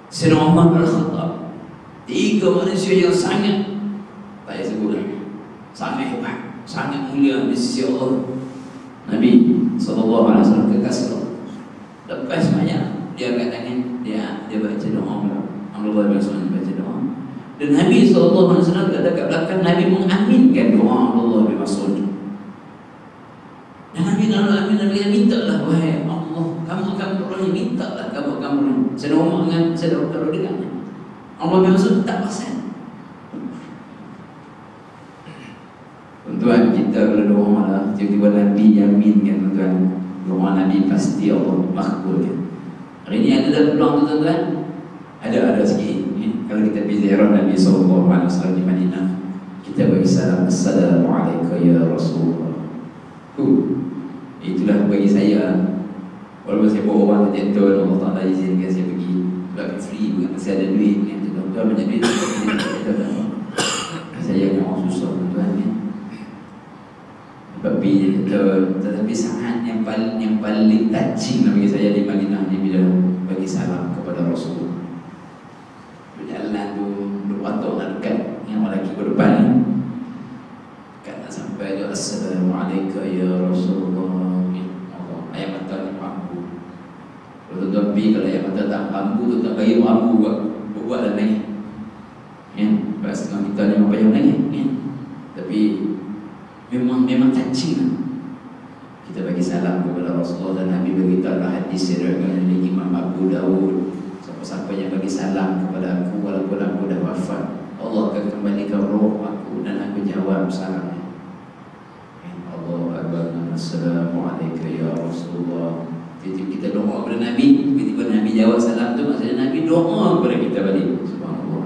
A: Sayyidina Umar bin Khattab, 3 manusia yang sangat, tak payah sebut lagi, sangat hebat, sangat mulia di sisi Allah. Nabi SAW kekasih Allah. Lepas banyak dia angkat tangan, dia baca doa. Abdullah bin Mas'ud baca doa. Dan Nabi SAW dekat belakang Nabi mengaminkan doa Abdullah bin Mas'ud. Dan Nabi mintalah, wahai Allah, kamu akan berdoa, mintalah kamu akan berdoa. Saya Umar dengan saya kalau dengannya. Allah bin Mas'ud tak pasal. Tuan, kita kalau doa malah tiba-tiba Nabi yaminkan, tuan, doa Nabi pasti Allah makbulkan. Hari ini ada dalam peluang tu, tuan-tuan? Ada sikit. Kalau kita pergi ziarah Nabi SAW di Madinah, kita bagi salam, Assalamualaikum ya Rasulullah. Itulah bagi saya, walaupun saya bawa orang terjatuh, Allah Ta'ala izinkan saya pergi, bukan free, bukan masih ada duit. Tuan-tuan banyak duit, saya yang orang susah, tuan-tuan. Tetapi sangat yang paling touching bagi saya di Madinah ni bila bagi salam kepada Rasulullah. Berjalan tu, berwatuk nak dekat yang orang lelaki berdepan ni, kan nak sampai tu, Assalamualaikum ya Rasulullah. Allah, ayat mata ni mampu. Kalau tuan pergi, kalau ayat mata tak mampu, tak bagi mampu buat dan naik. Ya, sebab setengah kita ni memang payah naik. Ya. Tapi memang touching. Kita bagi salam kepada Rasulullah dan Nabi beritahu dalam hadis diriwayatkan oleh Imam Abu Dawud. Siapa-siapa yang bagi salam kepada aku walaupun aku dah wafat, Allah akan kembalikan roh aku dan aku jawab salamnya. Allah Akbar. Assalamualaikum ya Rasulullah. Tiba-tiba kita doa kepada Nabi, tiba-tiba Nabi jawab salam tu, maksudnya Nabi doa kepada kita balik. Subhanallah.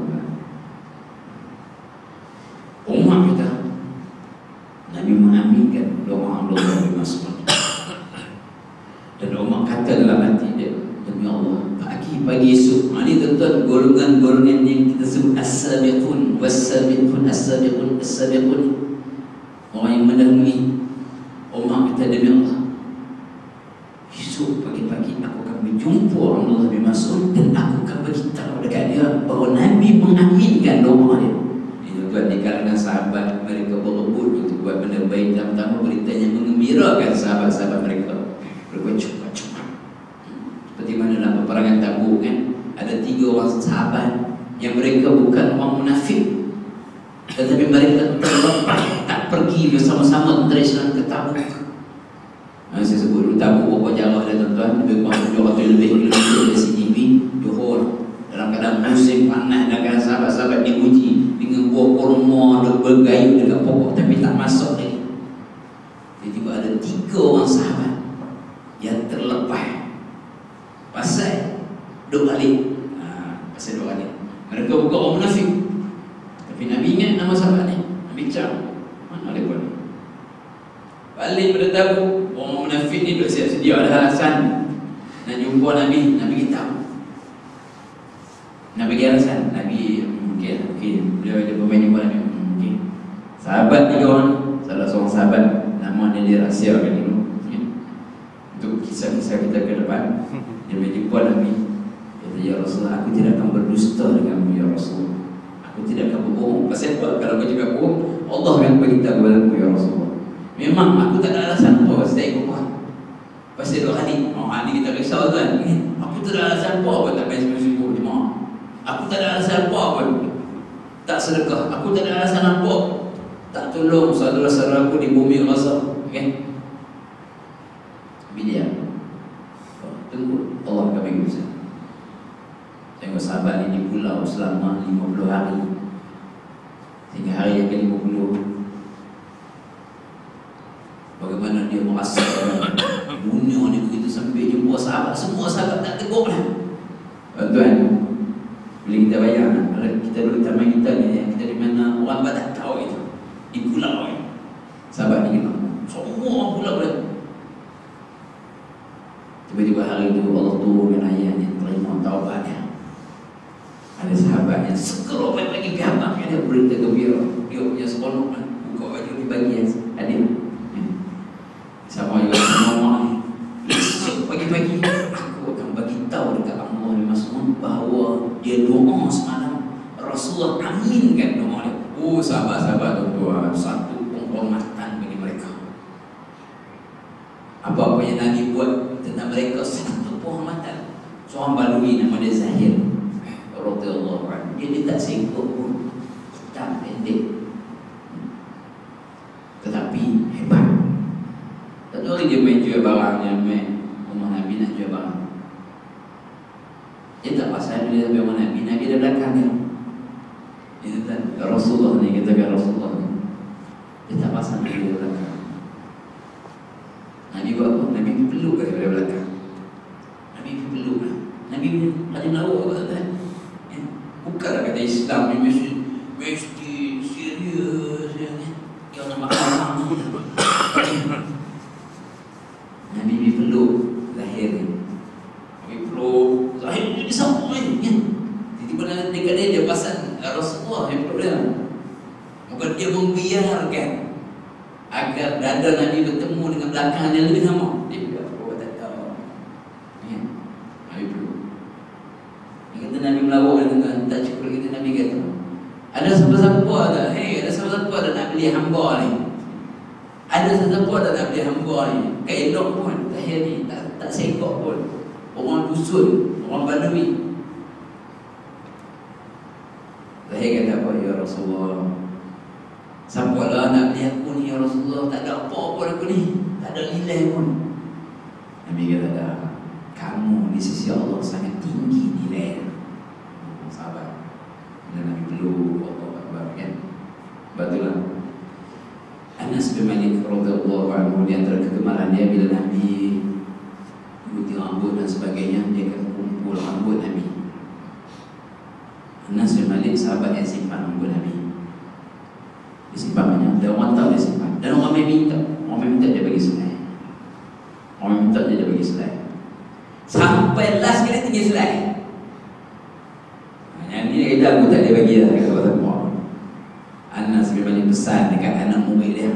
A: Umar kita, Nabi mengaminkan doa Abdullah bin Mas'ud. Dan Umar kata dalam hati dia, demi Allah, pagi esok. Ini tuan-tuan golongan-golongan yang kita sebut as-sabiqun was-sabiqun as-sabiqun as-sabiqun. Orang yang mendahului. Umar kata, demi Allah, esok pagi-pagi aku akan berjumpa Abdullah bin Mas'ud dan aku akan beritahu dekat dia bahawa Nabi mengaminkan doa dia. Tuan di kalangan sahabat mereka berebut untuk buat benda baik, pertama berita yang mengembirakan sahabat-sahabat mereka. Mereka cepat-cepat. Seperti mana dalam peperangan Tabuk kan, ada 3 orang sahabat yang mereka bukan orang munafik, tetapi mereka terlepas tak pergi bersama-sama tentera Islam ke Tabuk. Saya sebut dulu Tabuk berapa jarak dah tuan-tuan, lebih kurang 700 lebih kilometer dari sini Johor. Dalam keadaan musim panas dan keadaan sahabat-sahabat diuji dengan buah kurma bergayung dekat pokok tapi tak masuk lagi. Tiba-tiba ada 3 orang sahabat yang terlepas pasal duk balik. Pasal duk balik. Mereka bukan orang munafik, tapi Nabi ingat nama sahabat ni. Nabi cakap, mana mereka ni? Balik pada Tabuk, orang munafik ni duk siap sedia ada alasan nak jumpa Nabi. Nabi kita nak bagi alasan. Nabi okey, dia bermain jumpa Nabi. Okey. Sahabat 3 orang, salah seorang sahabat nama dia rahsiakan dulu. Untuk kisah-kisah kita ke depan. Dia berjumpa Nabi. Dia kata, ya Rasulullah, aku tidak akan berdusta denganmu ya Rasulullah. Aku tidak akan berbohong. Pasal apa? Kalau aku cakap bohong, Allah akan beritahu kepadamu ya Rasulullah. Memang aku tak ada alasan apa pasal tak ikut Quran. Pasal 2 hari. Hari kita risau kan. Aku tak ada alasan apa tak main semua jemaah. Aku tak ada alasan apa pun tak sedekah. Aku tak ada alasan apa tak tolong saudara-saudara aku di bumi Gaza. Okay? Bila tunggu Allah akan bagi usaha. Tengok sahabat ni di pulau selama 50 hari. Sehingga hari yang ke-50, bagaimana dia merasa dunia ni begitu sampai jumpa sahabat. Semua sahabat tak tegur lah. Tuan, bila kita bayar, kalau kita dulu taman kita ni, kita di mana orang tak tahu itu, di pulau ni, sahabat ni kita, semua orang pulau dia. Tiba-tiba hari itu Allah turunkan ayat yang terima taubatnya. Ada sahabat yang segera bagi pihak dia berita gembira. Dia punya seronok kan, buka baju dibagi hadir. Sama juga sama ni. Esok pagi-pagi aku akan bagi tahu dekat Abdullah bin Mas'ud bahawa dia doa semalam Rasulullah aminkan doa dia. Sahabat-sahabat tuan-tuan, satu penghormatan bagi mereka. Apa-apa yang Nabi buat tentang mereka, satu penghormatan. Seorang Badui nama dia Zahir radhiyallahu anhu. Dia tak sengkok pun, hitam pendek, tetapi hebat. Satu hari dia main jual barang, dia main rumah Nabi nak jual barang. Dia tak pasal dia sampai rumah Nabi, Nabi ada belakang dia. Dia kata Rasulullah ni, katakan Rasulullah ni. Dia tak pasal Nabi ada belakang. Nabi buat apa? Nabi peluk dari belakang. Nabi peluk lah. Nabi ada melawak apa tak? Bukanlah kata Islam ni mesti serius ya, kau nak makan. Nabi peluk Zahir ni. Nabi peluk Zahir ni disambung ni. Tiba-tiba dekat dia pasal Rasulullah yang peluk dia. Bukan dia membiarkan agar dada Nabi bertemu dengan belakang dia lebih lama. Dia biar peluk tak tahu. Nabi peluk. Dia kata Nabi melawak dengan tak cukup kita. Nabi kata ada siapa-siapa ada, ada siapa-siapa ada nak beli hamba ni. Ada sesiapa dalam dia hamba ni, elok pun, tahir ni, tak sekok pun. Orang dusun, orang Badui. Tahir kata apa, ya Rasulullah, sampailah nak beli aku ni ya Rasulullah, tak ada apa-apa aku ni, tak ada nilai pun. Nabi kata dah, kamu di sisi Allah sangat tinggi nilai. Sahabat, dan Nabi perlu Allah kan. Betul lah. Anas bin Malik radhiyallahu anhu, di antara kegemaran dia bila Nabi gunting rambut dan sebagainya, dia akan kumpul rambut Nabi. Anas bin Malik sahabat yang simpan rambut Nabi. Dia simpan banyak, dan orang tahu dia simpan. Dan orang minta dia bagi selai. Orang minta dia bagi selai. Sampai last kali tinggi selai. Yang ni kita aku tak dia bagi lah, kata orang tua. Anas bin Malik pesan dekat anak murid dia,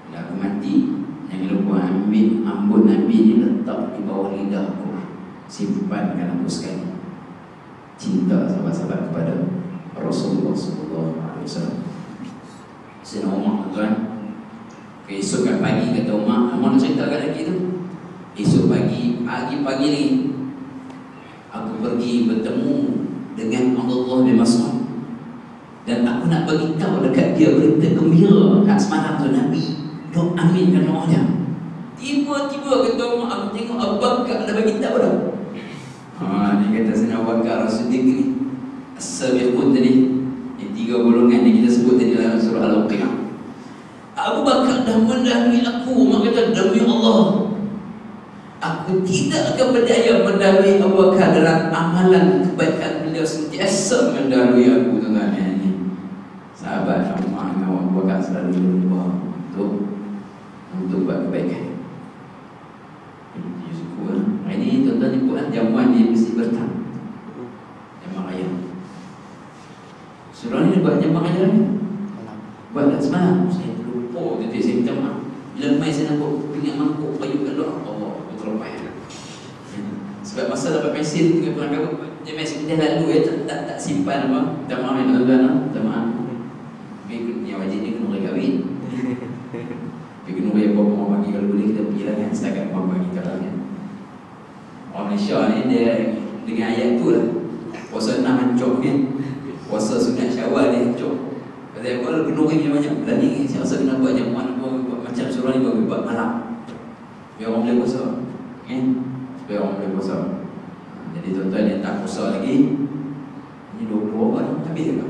A: bila aku mati, jangan lupa ambil rambut Nabi ni, letak di bawah lidah aku, simpankan aku sekali. Cinta sahabat-sahabat kepada Rasulullah SAW. Sayyidina Umar tuan, keesokan pagi kata Umar nak ceritakan lagi tu. Esok pagi ni aku pergi bertemu dengan Abdullah bin Mas'ud, dan aku nak bagi tahu dekat dia berita gembira kat semalam tu Nabi dok aminkan doa dia. Tiba-tiba kata Umar, aku tengok Abu Bakar dah bagi tahu dah. Ni kata Sayyidina Abu Bakar As-Siddiq ni, As-Sabiqun tadi, yang 3 golongan yang kita sebut tadi dalam surah Al-Waqi'ah. Abu Bakar dah mendahului aku. Umar kata, demi Allah, aku tidak akan berdaya mendahului Abu Bakar dalam amalan kebaikan. Beliau sentiasa mendahului aku, tuan-tuan. Sahabat Umar dengan Abu Bakar selalu berubah untuk buat kebaikan. Hari ni tuan-tuan ikut jamuan dia mesti bertang. Jamuan raya. Surah ni buat jamuan raya ni. Buat tak semalam. Saya terlupa. Jadi saya minta maaf. Bila mai saya nampak pingat mangkuk kayu kat luar, Allah, aku terlepas. Sebab masa dapat mesin dengan perang kabut, dia mesin dia lalu tak simpan apa. Minta maaf ya tuan-tuan. Minta maaf. Yang wajib ni kena boleh kahwin. Tapi kena boleh bawa orang bagi. Kalau boleh kita pergi lah kan, setakat orang bagi kalau kan. Orang Malaysia ni dia dengan ayat tu lah, puasa 6 hancur kan, puasa sunat Syawal dia hancur. Kata apa, kalau kena orang yang banyak. Dan ni saya rasa kena buat jamuan, buat macam surah ni, buat malam biar orang boleh puasa kan, supaya orang boleh puasa. Jadi tuan-tuan yang tak puasa lagi, ni 20 orang habis ke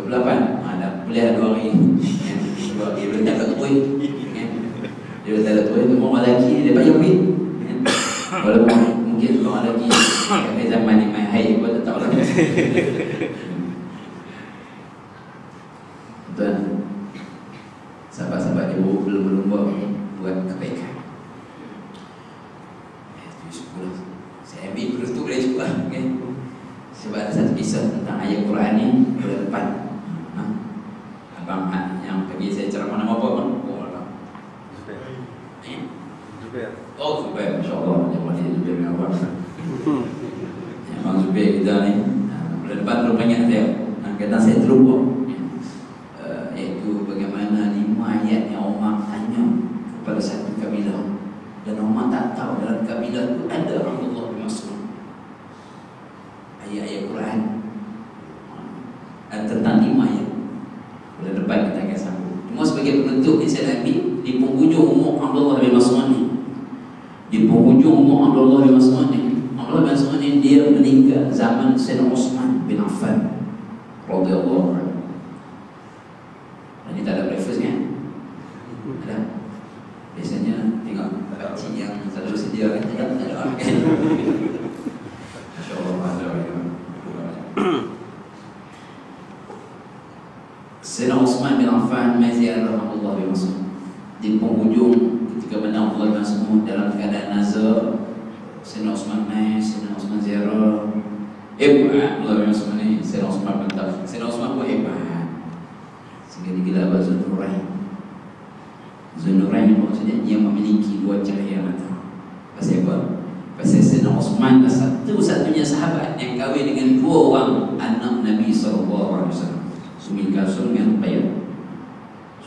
A: 28. Dah boleh 2 hari kan? 2 hari boleh tak tertuai kan? Dia boleh tak tertuai. Orang lelaki dia dapat jawabin kan? Walaupun mungkin orang lelaki kat zaman ni main haid pun tak tahu lah. Tuan, sahabat-sahabat dia berlumba buat kebaikan. Saya ambil kurus tu boleh cukup lah kan? Sebab ada satu kisah tentang ayat Quran ni bulan depan. Abang yang bagi saya ceramah nama apa pun? Zubair. Oh, Zubair, insyaAllah. Yang boleh Zubair dengan abang. Abang Zubair kita ni bulan depan belum banyak saya. Kerana saya terlupa, iaitu bagaimana 5 ayat yang Umar tanya kepada satu kabilah, dan Umar tak tahu dalam kabilah itu ada Abdullah bin Mas'ud. Ayat-ayat Quran tentang 5 ayat. Bulan depan kita akan sambung. Cuma sebagai penutup ni saya ambil di penghujung umur Abdullah bin Mas'ud ni. Di penghujung umur Abdullah bin Mas'ud ni, Abdullah bin Mas'ud ni dia meninggal zaman Sayyidina Uthman bin Affan radhiyallahu anhu. Ini tak ada breakfast kan? Ada. Biasanya tengok pakcik yang selalu sedia kan, tak ada orang kan. Insya-Allah ada. Sayyidina Uthman bin Affan ziarah Abdullah bin Mas'ud. Di penghujung ketika mana Abdullah bin Mas'ud dalam keadaan nazar, Sayyidina Uthman ziarah. Abdullah bin Mas'ud ni, Sayyidina Uthman mantap. Sayyidina Uthman pun hebat. Sehingga digelar Zunnurain. Zunnurain maksudnya dia memiliki 2 cahaya mata. Pasal apa? Pasal Sayyidina Uthman adalah satu-satunya sahabat yang kahwin dengan 2 orang anak Nabi SAW. Ummi Kalsum dengan Ruqayyah.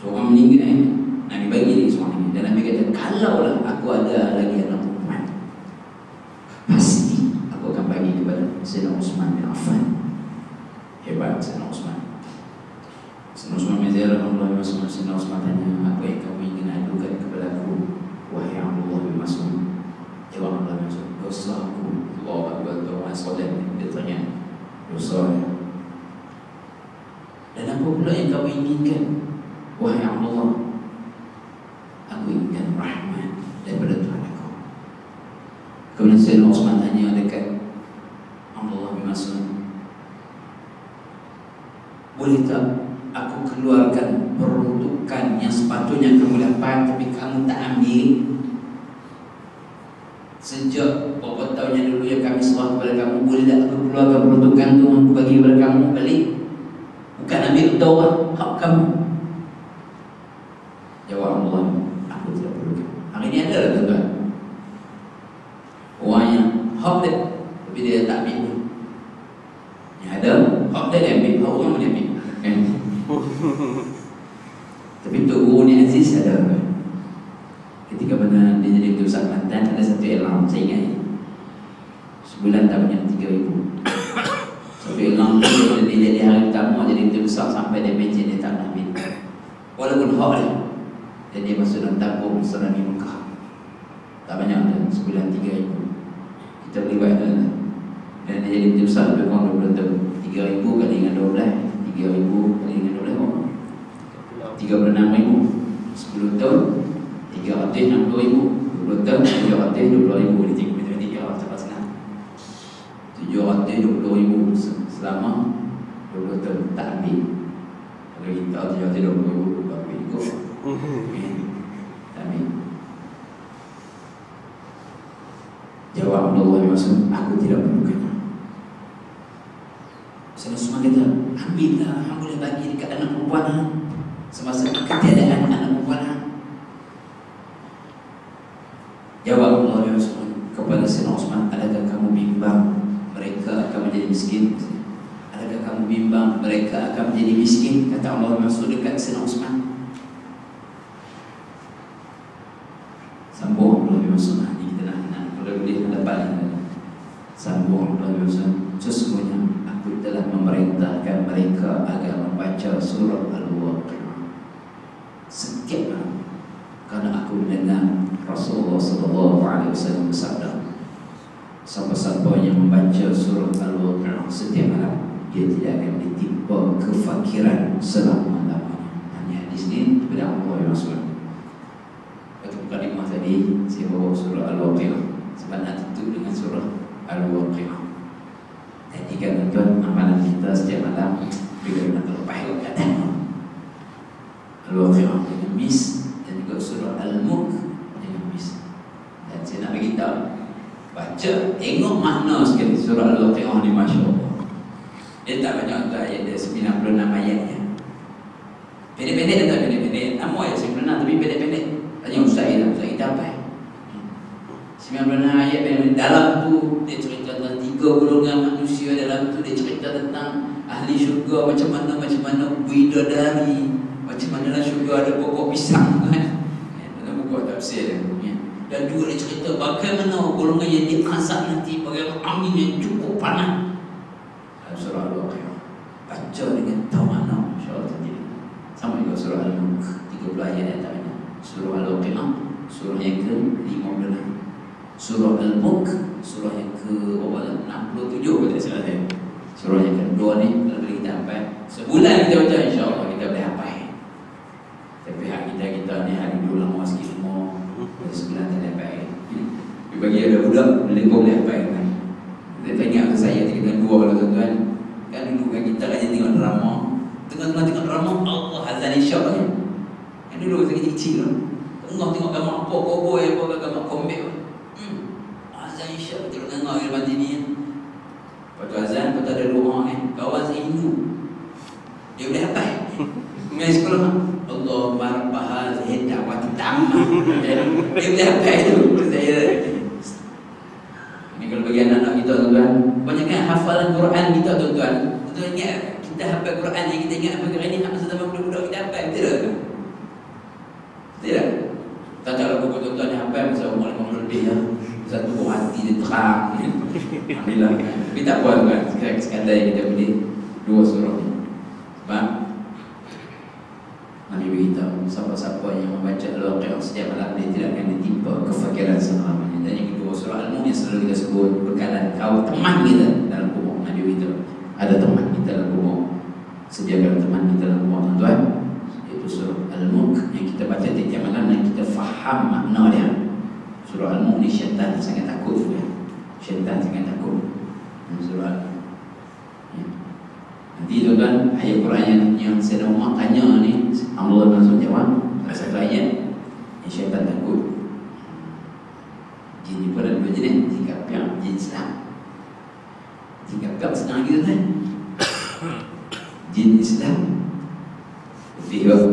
A: Seorang meninggal, Nabi bagi dia seorang ini. Dan Nabi kata, kalaulah aku ada lagi anak perempuan, pasti aku akan bagi kepada Sayyidina Uthman bin Affan. Hebat Sayyidina Uthman. Sayyidina Uthman bin Affan, Sayyidina Uthman tanya, apa yang kamu ingin adukan kepada aku, wahai Abdullah bin Mas'ud? Jawab Abdullah bin Mas'ud, dosa aku. Allah Akbar, Tuhan Sodan. Dia tanya, dosa. Dan apa pula yang kamu inginkan, wahai Allah? Aku inginkan rahmat daripada Tuhan aku. Kemudian Sayyidina Uthman tanya dekat Abdullah bin Mas'ud, boleh tak aku keluarkan peruntukan yang sepatutnya kamu dapat tapi kamu tak ambil? Sejak beberapa tahun yang dulu yang kami serah kepada kamu, boleh tak aku keluarkan peruntukan tu aku bagi kepada kamu balik? Bukan ambil utara hak kamu. Jawab Allah, aku tidak perlu. Hari ini ada lah tuan-tuan orang yang hak dia tapi dia tak ambil pun. Yang ada hak dia ambil, hak orang dia ambil kan? Tapi Tok Guru ni Aziz ada ketika mana dia jadi Ketua Besar Kelantan, ada satu elam, saya ingat sebulan tak banyak 3,000. Satu elam tu dia jadi hari pertama jadi Ketua Besar sampai dia mention dia tak nak ambil walaupun hak dia. Dan dia masuk dalam tabung Tsunami Mekah. Tak banyak dah, sebulan 3,000. Kita boleh buat dah. Dan dia jadi Ketua Besar lebih kurang 20 tahun. 3,000 kali dengan 12, 3,000 kali dengan 12 berapa? 36,000. 10 tahun 360,000. 20 tahun 320,000. Dia tinggal macam ni, cepat senang. 720,000 selama 20 tahun tak ambil. Kalau kita 720,000 tak ambil ikut. Tak ambil. Jawab Allah bin Mas'ud, aku tidak perlukannya. Sayyidina Uthman kata, ambillah, hang boleh bagi dekat anak perempuan hang semasa ketiadaan anak perempuan hang. Jawab Allah bin Mas'ud kepada Sayyidina Uthman, adakah kamu bimbang mereka akan menjadi miskin? Adakah kamu bimbang mereka akan menjadi miskin? Kata Allah bin Mas'ud dekat Sayyidina Uthman. Sambung Allah bin Mas'ud, ini kita nak kalau boleh dapat. Sambung Allah bin Mas'ud, sesungguhnya aku telah memerintahkan mereka agar membaca surah Al-Waqi'ah setiap malam, karena aku mendengar Rasulullah SAW bersabda, siapa-siapa yang membaca surah Al-Waqi'ah setiap malam, dia tidak akan ditimpa kefakiran selama-lamanya. Hanya hadis ini daripada Allah bin Mas'ud. Waktu mukadimah tadi saya bawa surah Al-Waqi'ah sebab nak tutup dengan surah Al-Waqi'ah. Jadi kan tuan, amalan kita setiap malam bila nak terlepas keadaan Al-Waqi'ah jangan miss, dan juga surah Al-Mulk jangan miss. Dan saya nak bagi tahu, baca, tengok makna sekali surah Al-Waqi'ah ni, Masya Allah. Dia tak banyak tu ayat dia, 96 ayatnya. Pendek-pendek tak pendek-pendek, nama ayat 96 tapi pendek-pendek. Tanya Ustaz kita apa? 96 ayat yang dalam tu dia cerita tentang 3 golongan manusia. Dalam tu dia cerita tentang ahli syurga, macam mana bidadari, macam mana syurga ada pokok pisang kan. Dalam buku tafsir dia. Dan juga dia cerita bagaimana golongan yang diazab nanti, bagaimana angin yang cukup panas. Dalam surah Al-Waqi'ah baca dengan tahu makna, insya-Allah tadi. Sama juga surah Al-Mulk 30 ayat yang tak banyak. Surah Al-Waqi'ah surah yang ke-15. Surah Al-Mulk surah yang ke-67 kalau tak salah saya. Surah yang kedua ni kalau kita hafal sebulan kita baca, insya-Allah kita boleh hafal. Tapi hak kita ni hari dulu lama sikit semua. Sebulan tak hafal. Bagi ada budak boleh hafal kan. Dia tanya ke saya dengan dua kalau tuan-tuan. Kan dulu kan kita kan tengok drama. Tengah-tengah tengok drama Allah Azza Jalla kan. Kan dulu saya kecil tu. Tengok gambar apa koboi apa gambar kombek. Azan Isyak kita dengar lepas ini. Lepas azan, lepas ada doa kan. Kawan saya Hindu, dia boleh hafal. Main sekolah Allahumma rabb hadhihi da'wati tammah. Dia boleh hafal tu. Saya ini kalau bagi anak-anak kita tuan-tuan, banyakkan hafalan Quran kita tuan-tuan. Tuan ingat kita hafal Quran yang kita ingat hafal Quran ni hak zaman budak-budak kita hafal, betul tak? Kata lagu betul-betul ni apa yang masa umur 50 lebih ya. Satu buah hati dia terang. Alhamdulillah. Tapi tak buat kan. Sekadar kita boleh 2 surah ni. Sebab Nabi beritahu siapa-siapa yang membaca Al-Waqi'ah setiap malam dia tidak akan ditimpa kefakiran selamanya. Dan yang kedua surah Al-Mulk yang selalu kita sebut bekalan kau teman kita dalam kubur. Nabi beritahu ada teman kita dalam kubur. Sediakan teman kita dalam kubur, tuan-tuan. Itu surah Al-Mulk yang kita baca tiap malam dan kita faham makna dia. Surah Al-Mulk ni syaitan sangat takut ya. Syaitan sangat takut. Surah Al-Mulk. Ya. Nanti tuan-tuan ayat Quran yang saya nak tanya ni Allah langsung jawab. Salah satu ayat yang syaitan takut. Jin ni pun ada 2 jenis. Jin kapiak, jin Islam. Jin kapiak senang gitu kan. Jin Islam lebih apa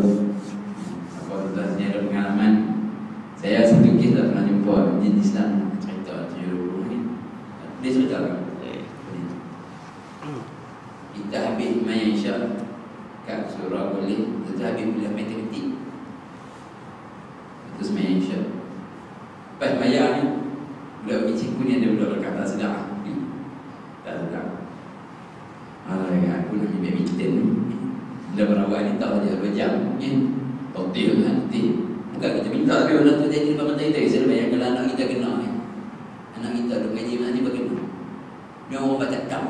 A: tuan-tuan ni ada pengalaman. Saya satu kes tak pernah jumpa jin Islam cerita tu ni. Dia cerita kan? Kita habis main Isyak kat surah boleh, kita habis kuliah matematik. Terus main Isyak. Lepas bayar ni, budak pergi cikgu ni ada budak kata sedar. Tak sedar. Aku nak ambil badminton ni. Dah berawal ni tahu dia 2 jam ni. Totil nanti. Bukan kita minta tapi orang tu jadi depan mata kita. Saya bayang kalau anak kita kena ni. Anak kita duduk ngaji nanti bagaimana? Dia orang baca tak.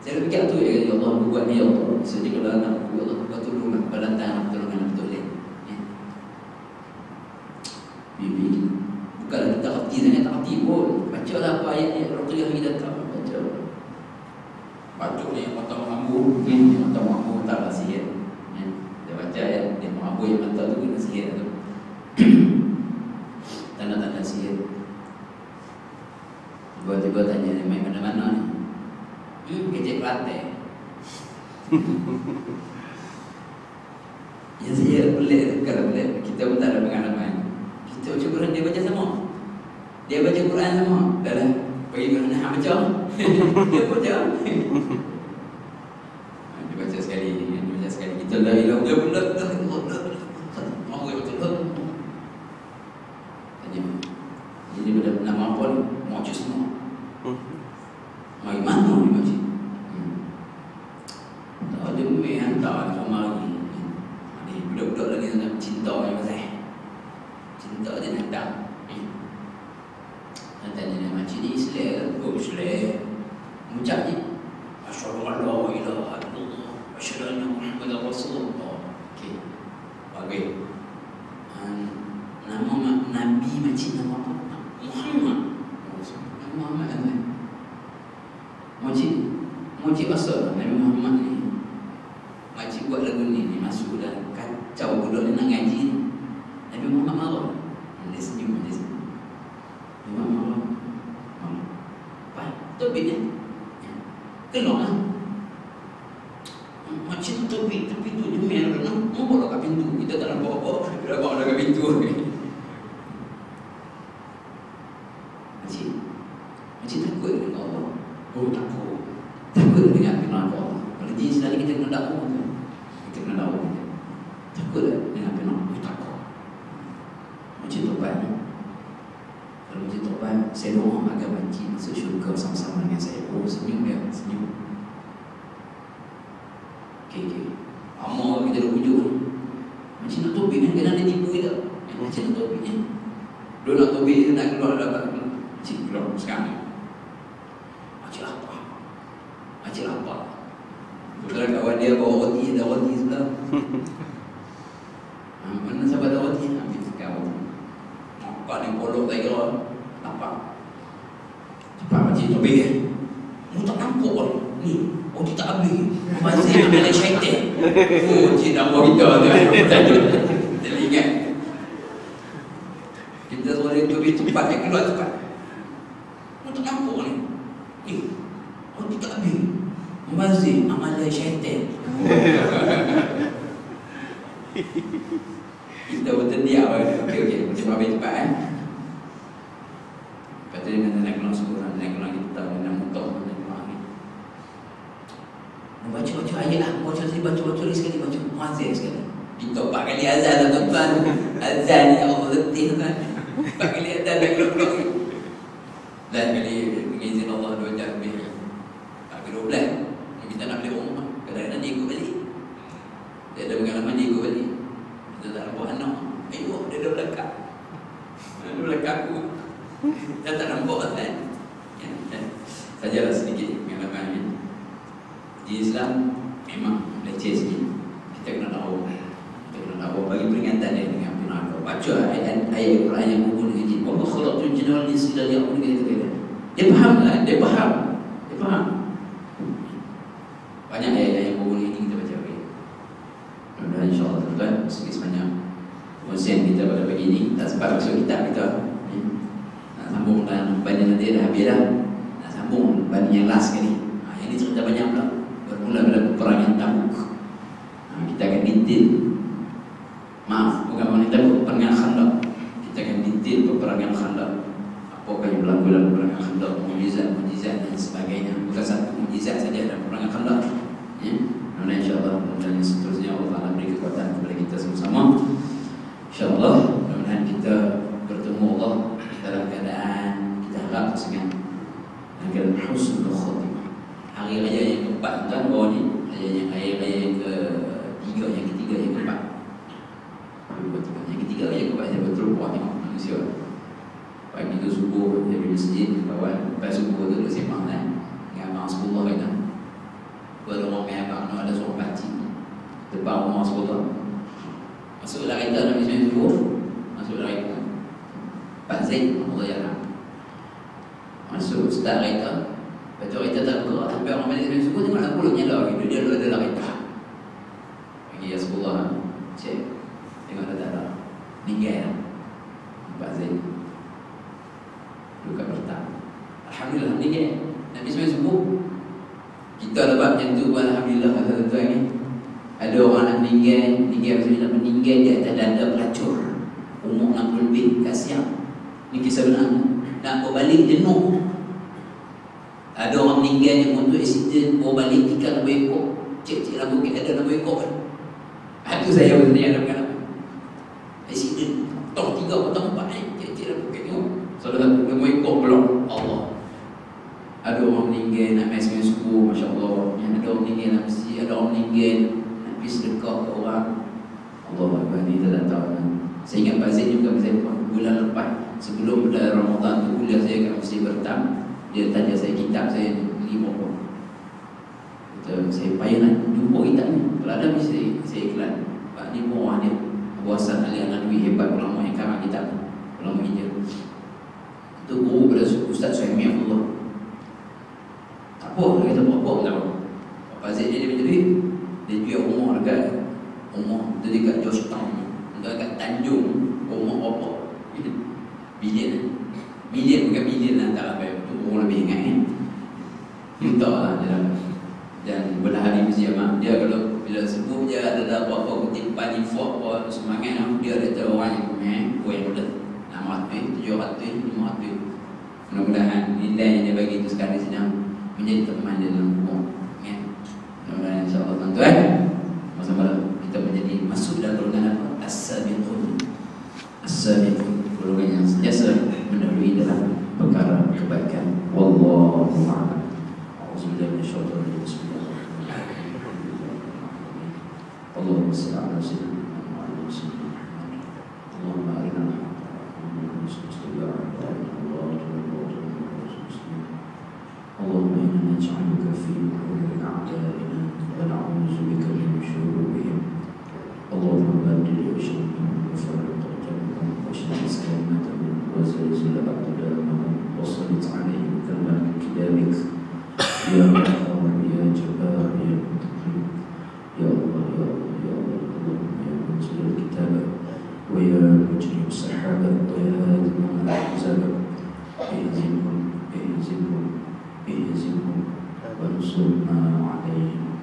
A: Saya fikir tu ya Allah buat ni ya Allah. Jadi kalau anak aku ya Allah buat tolonglah pada datang tolongan betul ni. Bibi bukanlah kita hati sangat tak hati pun. Bacalah apa ayat ni Rasulullah kita datang baca. Baca ni mata mampu, mata mampu tak sihir. Dia baca ayat dia mampu yang mata tu kena sihir tu. Tanda-tanda sihir. Tiba-tiba tanya dia main mana-mana ni. Kecik Kelantan. Ya saya pelik kalau pelik. Kita pun tak ada pengalaman. Kita baca Quran, dia baca sama. Dia baca Quran sama. Dah lah, pergi Quran nak baca. Dia baca. Dia baca sekali, dia baca sekali. Kita dah hilang, dia pun dah. Mau dia betul. Tanya, ini nama apa ni? Mau cus semua. Mai mana ni macam? Tak ada mai hantar sama lagi. Ni budak-budak lagi nak cinta ni pasal. Cinta dia nak datang. Tanya dia macam ni Islam, oh Islam. Macam ni. Asyhadu an la ilaha illallah wa asyhadu anna Muhammadar Rasulullah. Okey. Bagus. Nama Nabi macam nama apa? Muhammad. Muhammad apa? Moci pasal Nabi Muhammad ni. Makcik buat lagu ni masuk dah kacau budak ni nak ngaji ni. Nabi Muhammad marah. Dia senyum dia senyum. Nabi Muhammad marah. Topik ni. Keluar lah. Makcik topik tu dia merah. Mau bawa kat pintu. Kita tak nak bawa. Kita bawa kat pintu. Makcik takut dengan Allah. Oh takut. Takut dengan firman Allah. Kalau jin sekali kita kena dakwah tu. Kita kena dakwah kita. Takut dengan firman Allah. Takut. Macam tobat ni. Kalau macam tobat, saya doa agar makcik masuk syurga sama-sama dengan saya. Oh senyum dia, senyum. Okey. Amal kita dah pujuk ni. Macam nak topik ni, kadang dia tipu kita. Macam nak topik ni. Dia nak topik dia nak keluar dapat. Makcik keluar sekarang ni. Makcik lapar. Kebetulan kawan dia bawa roti, ada roti sebelah. Mana sahabat ada roti? Ambil sekarang roti. Nampak ni polok tak kira. Nampak. Cepat makcik topik dia. Mu tak nampak pun. Ni, roti tak habis. Masih ada syaitan. Oh, cik nak buat kita tu. Kita ingat. Kita suruh dia topik cepat, dia keluar cepat. Mu tak nampak ni. Ni, roti tak habis. Mazid amalan syaitan. Kita bertendiak. Okey. Macam habis cepat Lepas tu dia nak keluar sekurang. Nak keluar kita. Nak muntah. Nak keluar ni. Baca ayat lah. Baca sekali. Baca sekali. Mazid sekali. Kita 4 kali azan lah tuan-tuan. Azan ni Allah letih tuan. 4 kali azan dah gelap-gelap. Dan kali dengan izin Allah 2 jam lebih. Tak kira 12. Kita nak balik rumah. Kadang-kadang dia ikut balik. Dia ada pengalaman dia ikut balik. Kita tak nampak anak. Ayo, dia dah belakang. Dia belakang aku. Dah tak nampak kan? Sajalah sedikit pengalaman ni. Di Islam memang leceh sikit. Kita kena tahu. Bagi peringatan dia dengan penakut. Baca ayat Quran yang berhubung dengan jin. Allah khalaqtul jinna wal insa illa liya'budun kata-kata. Dia faham kan? Dia faham. Banyak ayat yang berhubung dengan jin kita baca. Mudah-mudahan insya-Allah tuan-tuan sikit sebanyak kongsian kita pada pagi ini. Tak sempat masuk kitab kita. Nak sambung dan banyak nanti dah habis dah. Nak sambung banyak yang last sekali. Yang ni cerita banyak pula. Bermula pada peperangan Tabuk. Kita akan detail. Maaf, bukan wanita peperangan Khandaq. Kita akan detail peperangan Khandaq. Apakah yang berlaku dalam peperangan Khandaq, mukjizat dan sebagainya. Bukan satu mukjizat saja dalam peperangan Khandaq. Ya, mudah-mudahan insya-Allah dan seterusnya Allah Taala beri kekuatan kepada kita sama-sama. Insya-Allah mudah-mudahan kita bertemu Allah dalam keadaan kita harap sangat dalam keadaan husnul khatimah. Hari raya yang keempat tuan bawah ni, hari raya yang ketiga, yang keempat. Yang ketiga raya keempat saya betul puas tengok manusia. Pagi tu subuh dari masjid kawan, lepas subuh tu duduk sembang kan. Dengan abang sekolah kita. Ada orang main abang ada seorang pakcik depan rumah sekolah. Masuklah kereta Nabi Ismail subuh. Masuklah kereta Pak Zaid Allah Yarham. Masuk start kereta. Lepas tu kereta tak bergerak. Sampai orang balik Ismail subuh tengok lampu nyala lagi. Dia ada dalam kereta. Pergi ke sekolah. Cek. Tengok tak ada. Meninggal Pak Zaid. Luka bertak. Alhamdulillah meninggal. Nabi Ismail subuh. Kita lepas macam tu alhamdulillah tuan-tuan ni. Ada orang nak meninggal maksudnya nak meninggal di atas dada pelacur. Umur 60 lebih, kasihan. Ini kisah benar. Nak bawa balik jenuh. Ada orang meninggal yang untuk accident, bawa balik ikan 2 ekor. Cik-cik lah bukit ada 2 ekor kan. Itu saya sebenarnya ada berkata accident, potong 3, potong 4 cik-cik lah bukit tengok. Salah satu 2 ekor belum. Allah. Ada orang meninggal nak main sembahyang subuh, masya-Allah. Yang ada orang meninggal nak mesti, ada orang meninggal nak pergi sedekah ke orang. Allah Akbar, ni kita tak tahu. Saya ingat Pak Zaid juga bulan lepas sebelum bulan Ramadan tu kuliah saya kat Masjid Bertam. Dia tanya saya kitab saya beli berapa. Kata saya payah nak jumpa kitab ni. Kalau ada mesti saya iklan. Pak ni murah dia. Abu Hasan Ali An-Nadwi hebat ulama yang karang kitab ni. Ulama India. Itu guru pada Ustaz Suhaimi Abdullah. Tak apa, dia kata apa tak apa. Pak Zaid dia minta duit. Dia jual rumah dekat dia dekat Georgetown. Dekat Tanjung. Rumah apa? Bilion bukan bilion lah, tak sampai orang lebih ingat kan. Minta lah dia dapat. Dan pada hari mesti amat dia kalau bila sebut dia ada apa-apa kutipan info apa semangat dia ada orang yang yang boleh 600, 700, 500. Mudah-mudahan nilai yang dia bagi itu sekarang sedang menjadi teman dia dalam rumah kan. Mudah-mudahan insya-Allah tuan-tuan sama-sama kita menjadi masuk dalam golongan apa? As-sabiqun. Golongan yang sentiasa mendahului dalam perkara kebaikan. Wallahu a'lam. Auzubillahi minasyaitonir rajim. Bismillahirrahmanirrahim. Allahumma shalli ala sayyidina Muhammad wa sallim. Allahumma arina Allahumma inna naj'aluka fi nuhuri a'da'ina wa na'udzu bika min shururihim. Allahumma baddil sharrahum wa farriq jam'ahum wa shammis kalimatahum wa zalzil aqdamahum wa sallit 'alaihim kalman kidamik ya Rahman ya Jabbar ya Muttaqin ya Allah ya Allah ya Allah Allahumma ya munzil al-kitab wa ya mujrim sahaba wa ya hadi man ahzaba ihzimhum wa nsurna 'alaihim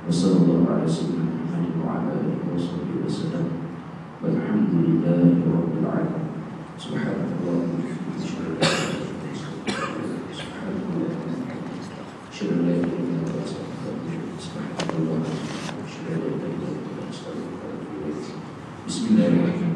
A: wa sallallahu ala sayyidina Muhammad wa ala alihi wa sahbihi wa sallam walhamdulillahi rabbil alamin. Subhanallah wa bihamdihi subhanallah. Bismillahirrahmanirrahim.